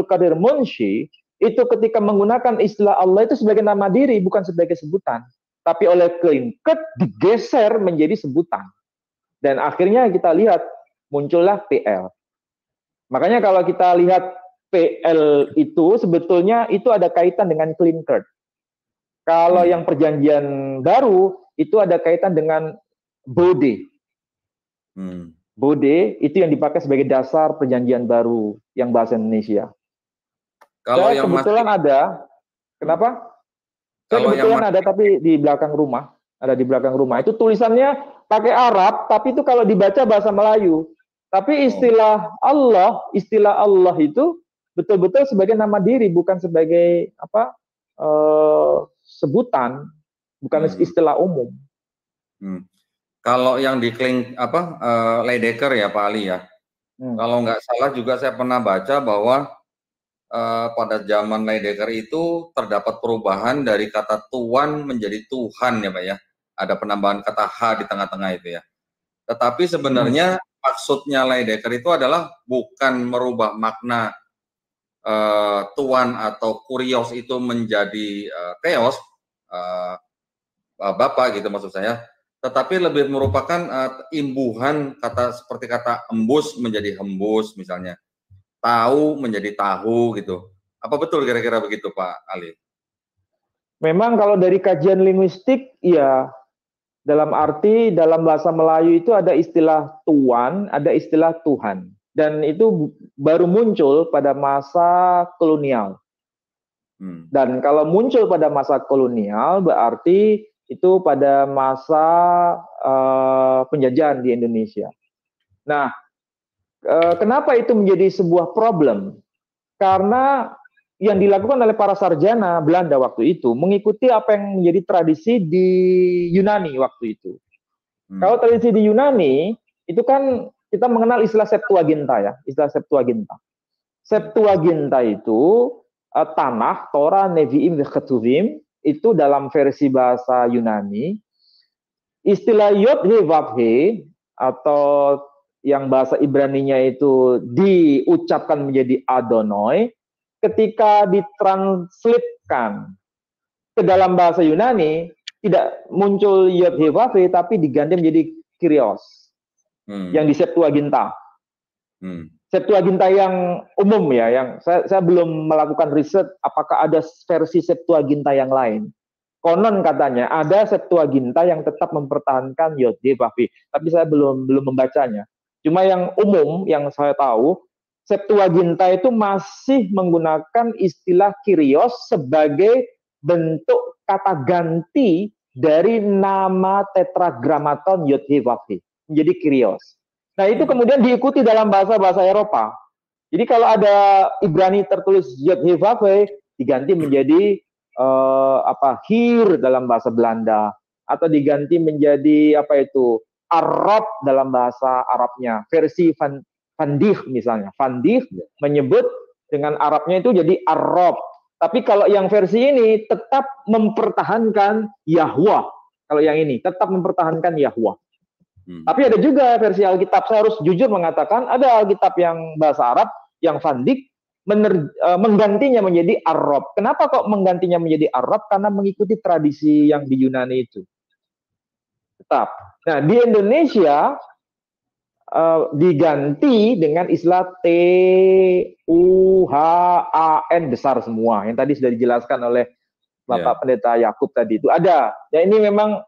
Qadir Munshi itu ketika menggunakan istilah Allah itu sebagai nama diri, bukan sebagai sebutan. Tapi oleh Klinkert digeser menjadi sebutan. Dan akhirnya kita lihat muncullah PL. Makanya kalau kita lihat PL itu sebetulnya itu ada kaitan dengan Klinkert. Kalau yang perjanjian baru itu ada kaitan dengan Bode. Bode itu yang dipakai sebagai dasar perjanjian baru yang bahasa Indonesia. Kalau yang kebetulan ada, kenapa? Kalau kebetulan ada tapi di belakang rumah, ada di belakang rumah. Itu tulisannya pakai Arab, tapi itu kalau dibaca bahasa Melayu. Tapi istilah Allah itu betul-betul sebagai nama diri, bukan sebagai sebutan, bukan istilah umum. Kalau yang di Leidecker ya Pak Ali ya, kalau nggak salah juga saya pernah baca bahwa pada zaman Leidecker itu terdapat perubahan dari kata Tuhan menjadi Tuhan ya Pak ya. Ada penambahan kata H di tengah-tengah itu ya. Tetapi sebenarnya maksudnya Leidecker itu adalah bukan merubah makna Tuhan atau kurios itu menjadi chaos, Bapak gitu maksud saya. Tetapi lebih merupakan imbuhan kata seperti kata embus menjadi hembus misalnya. Tahu menjadi tahu gitu. Apa betul kira-kira begitu Pak Ali? Memang kalau dari kajian linguistik ya dalam arti dalam bahasa Melayu itu ada istilah tuan, ada istilah Tuhan. Dan itu baru muncul pada masa kolonial. Dan kalau muncul pada masa kolonial berarti itu pada masa penjajahan di Indonesia. Nah, kenapa itu menjadi sebuah problem? Karena yang dilakukan oleh para sarjana Belanda waktu itu mengikuti apa yang menjadi tradisi di Yunani waktu itu. Kalau tradisi di Yunani itu kan kita mengenal istilah Septuaginta ya, istilah Septuaginta. Septuaginta itu Tanakh, Torah, Nevi'im, Ketuvim itu dalam versi bahasa Yunani. Istilah Yod He Vav He atau yang bahasa Ibraninya itu diucapkan menjadi Adonai, ketika ditranslitkan ke dalam bahasa Yunani tidak muncul Yod He Vav He tapi diganti menjadi Kyrios yang di Septuaginta. Septuaginta yang umum ya, yang saya belum melakukan riset apakah ada versi Septuaginta yang lain. Konon katanya ada Septuaginta yang tetap mempertahankan Yod He Vav He, tapi saya belum membacanya. Cuma yang umum yang saya tahu, Septuaginta itu masih menggunakan istilah Kyrios sebagai bentuk kata ganti dari nama tetragrammaton Yod He Vav He menjadi Kyrios. Nah itu kemudian diikuti dalam bahasa-bahasa Eropa. Jadi kalau ada Ibrani tertulis Yod He Vav He diganti menjadi Hir dalam bahasa Belanda, atau diganti menjadi Arab dalam bahasa Arabnya, versi Van Dijk misalnya. Van Dijk menyebut dengan Arabnya itu jadi Arab. Tapi kalau yang versi ini tetap mempertahankan Yahweh. Kalau yang ini tetap mempertahankan Yahweh. Tapi ada juga versi Alkitab, saya harus jujur mengatakan ada Alkitab yang bahasa Arab yang Van Dijk menggantinya menjadi Arab. Kenapa kok menggantinya menjadi Arab? Karena mengikuti tradisi yang di Yunani itu. Tetap. Nah, di Indonesia diganti dengan istilah TUHAN besar semua. Yang tadi sudah dijelaskan oleh Bapak Pendeta Yakub tadi itu ada. Ya ini memang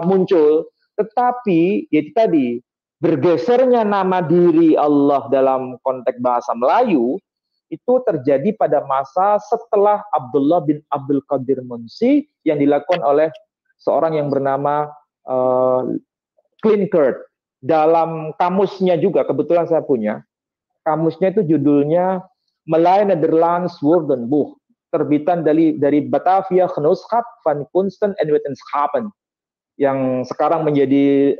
muncul, tetapi itu tadi bergesernya nama diri Allah dalam konteks bahasa Melayu itu terjadi pada masa setelah Abdullah bin Abdul Qadir Munsi yang dilakukan oleh seorang yang bernama Klinkert. Dalam kamusnya juga, kebetulan saya punya, kamusnya itu judulnya Malay Nederlands Woordenboek, terbitan dari Batavia Genootschap van Kunsten en Wetenschappen, yang sekarang menjadi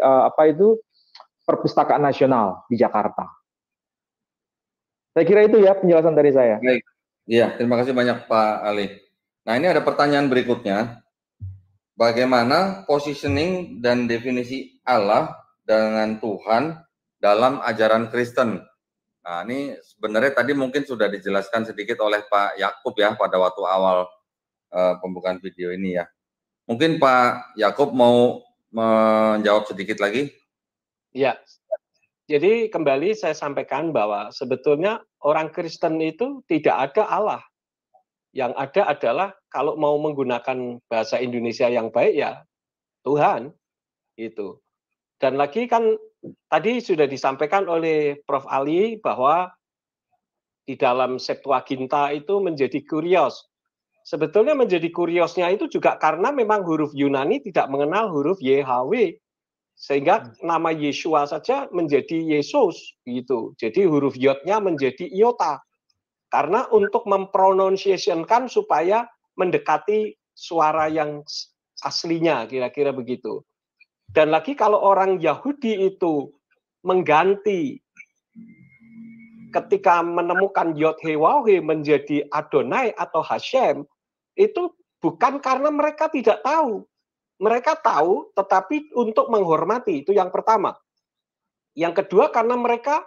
Perpustakaan Nasional di Jakarta. Saya kira itu ya penjelasan dari saya. Baik. Iya, terima kasih banyak Pak Ali. Nah, ini ada pertanyaan berikutnya. Bagaimana positioning dan definisi Allah dengan Tuhan dalam ajaran Kristen? Nah, ini sebenarnya tadi mungkin sudah dijelaskan sedikit oleh Pak Yakub ya pada waktu awal pembukaan video ini ya. Mungkin Pak Yakub mau menjawab sedikit lagi? Ya, jadi kembali saya sampaikan bahwa sebetulnya orang Kristen itu tidak ada Allah. Yang ada adalah kalau mau menggunakan bahasa Indonesia yang baik ya Tuhan itu. Dan lagi kan tadi sudah disampaikan oleh Prof. Ali bahwa di dalam Septuaginta itu menjadi kurios. Sebetulnya menjadi kuriosnya itu juga karena memang huruf Yunani tidak mengenal huruf YHW. Sehingga nama Yeshua saja menjadi Yesus gitu. Jadi huruf yodnya menjadi iota. Karena untuk mempronunciationkan supaya mendekati suara yang aslinya, kira-kira begitu. Dan lagi kalau orang Yahudi itu mengganti ketika menemukan Yod He Waw He menjadi Adonai atau Hashem, itu bukan karena mereka tidak tahu. Mereka tahu, tetapi untuk menghormati, itu yang pertama. Yang kedua, karena mereka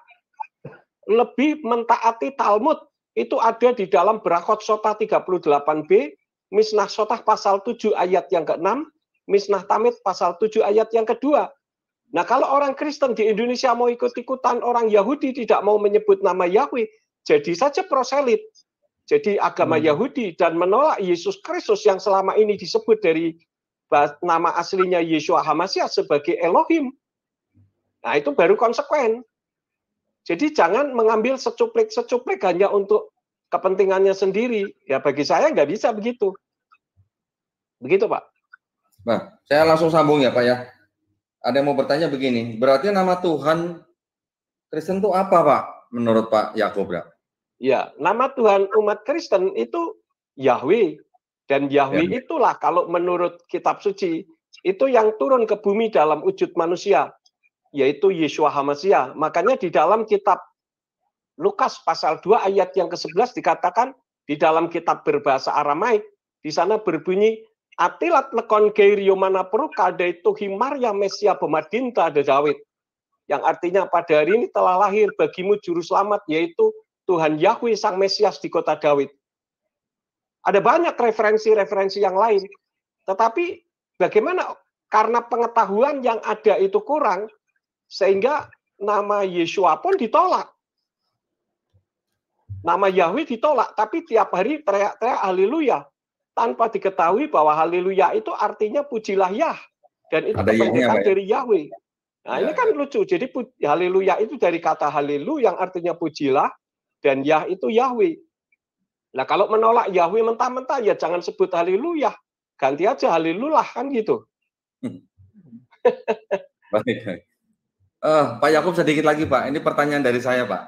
lebih mentaati Talmud. Itu ada di dalam Brachot Sota 38b, Mishnah Sotah pasal 7 ayat yang ke-6, Mishnah Tamid pasal 7 ayat yang kedua. Nah, kalau orang Kristen di Indonesia mau ikut-ikutan orang Yahudi tidak mau menyebut nama Yahweh, jadi saja proselit. Jadi agama Yahudi dan menolak Yesus Kristus yang selama ini disebut dari nama aslinya Yeshua HaMashiach sebagai Elohim. Nah, itu baru konsekuen. Jadi jangan mengambil secuplik-secuplik hanya untuk kepentingannya sendiri. Ya bagi saya nggak bisa begitu. Begitu, Pak. Nah, saya langsung sambung ya, Pak ya. Ada yang mau bertanya begini, berarti nama Tuhan Kristen itu apa, Pak? Menurut Pak Yakub, ya? Ya, nama Tuhan umat Kristen itu Yahweh. Dan Yahweh itulah kalau menurut kitab suci, itu yang turun ke bumi dalam wujud manusia, yaitu Yeshua HaMashiach. Makanya di dalam kitab Lukas pasal 2 ayat yang ke-11 dikatakan, di dalam kitab berbahasa Aramaik, di sana berbunyi, Atilat lekon geirio mana peruka itu himarya Mesia bemadinta de Daud. Yang artinya pada hari ini telah lahir bagimu juru selamat, yaitu Tuhan Yahweh Sang Mesias di kota Daud. Ada banyak referensi-referensi yang lain. Tetapi bagaimana? Karena pengetahuan yang ada itu kurang, sehingga nama Yeshua pun ditolak. Nama Yahweh ditolak, tapi tiap hari teriak-teriak haleluya. Tanpa diketahui bahwa haleluya itu artinya pujilah Yah. Dan itu kependekan dari Yahweh. Nah ini kan lucu. Jadi haleluya itu dari kata halelu yang artinya pujilah. Dan Yah itu Yahweh. Nah kalau menolak Yahweh mentah-mentah ya jangan sebut haleluya, ganti aja halelulah kan gitu. Baik. Pak Yakub sedikit lagi Pak, ini pertanyaan dari saya Pak.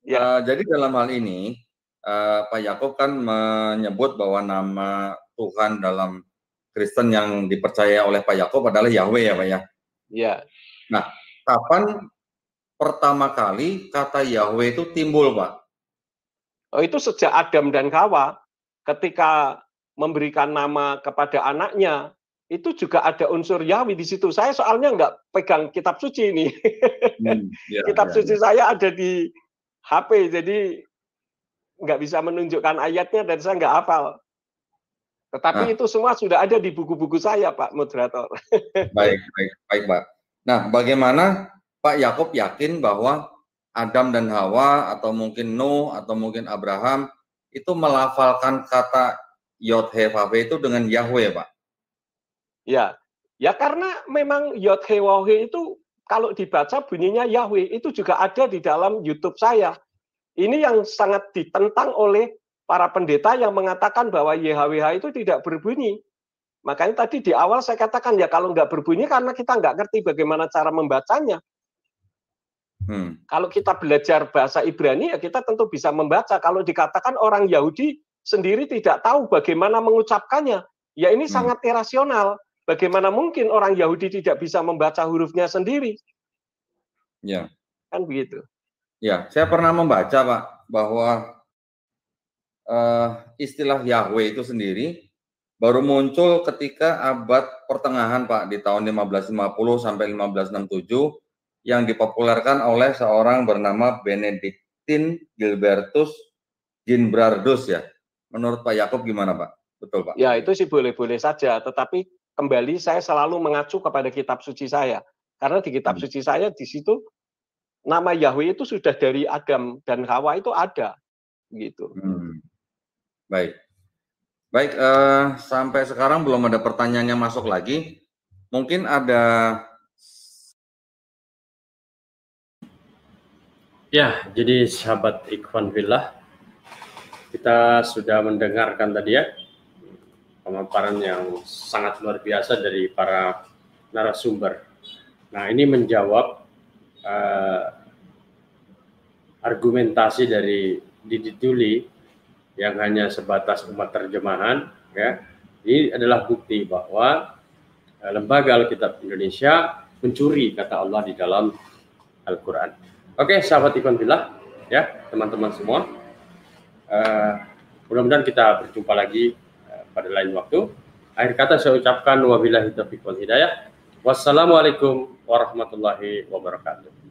Ya. Jadi dalam hal ini Pak Yakub kan menyebut bahwa nama Tuhan dalam Kristen yang dipercaya oleh Pak Yakub adalah Yahweh ya Pak ya. Iya. Nah kapan pertama kali kata Yahweh itu timbul Pak? Oh, itu sejak Adam dan Hawa ketika memberikan nama kepada anaknya, itu juga ada unsur Yahweh di situ. Saya soalnya nggak pegang kitab suci ini. Kitab suci saya ada di HP, jadi nggak bisa menunjukkan ayatnya dan saya nggak hafal. Tetapi itu semua sudah ada di buku-buku saya, Pak Moderator. Baik, Pak. Nah, bagaimana Pak Yakub yakin bahwa Adam dan Hawa atau mungkin Nuh atau mungkin Abraham itu melafalkan kata Yod He Vav He itu dengan Yahweh, Pak? Ya, ya karena memang Yod He Vav He itu kalau dibaca bunyinya Yahweh, itu juga ada di dalam YouTube saya. Ini yang sangat ditentang oleh para pendeta yang mengatakan bahwa YHWH itu tidak berbunyi. Makanya tadi di awal saya katakan ya kalau nggak berbunyi karena kita nggak ngerti bagaimana cara membacanya. Kalau kita belajar bahasa Ibrani ya kita tentu bisa membaca. Kalau dikatakan orang Yahudi sendiri tidak tahu bagaimana mengucapkannya, ya ini sangat irasional. Bagaimana mungkin orang Yahudi tidak bisa membaca hurufnya sendiri? Ya. Kan begitu. Ya, saya pernah membaca, Pak, bahwa istilah Yahweh itu sendiri baru muncul ketika abad pertengahan, Pak, di tahun 1550 sampai 1567 yang dipopulerkan oleh seorang bernama Benedictine Gilbertus Ginbrardus ya. Menurut Pak Yakub gimana, Pak? Betul, Pak? Ya, itu sih boleh-boleh saja, tetapi kembali saya selalu mengacu kepada kitab suci saya. Karena di kitab suci saya di situ nama Yahweh itu sudah dari Adam dan Hawa itu ada gitu. Baik. Baik, sampai sekarang belum ada pertanyaan yang masuk lagi. Mungkin ada. Ya, jadi sahabat Ikhwan Fillah, kita sudah mendengarkan tadi ya pemaparan yang sangat luar biasa dari para narasumber. Nah, ini menjawab argumentasi dari Didi Tuli yang hanya sebatas umat terjemahan, ya. Ini adalah bukti bahwa lembaga Alkitab Indonesia mencuri kata Allah di dalam Al-Quran. Oke, sahabat Ikhwan Fillah, ya teman-teman semua, mudah-mudahan kita berjumpa lagi pada lain waktu. Akhir kata saya ucapkan wabillahi taufiq wal hidayah. Wassalamualaikum warahmatullahi wabarakatuh.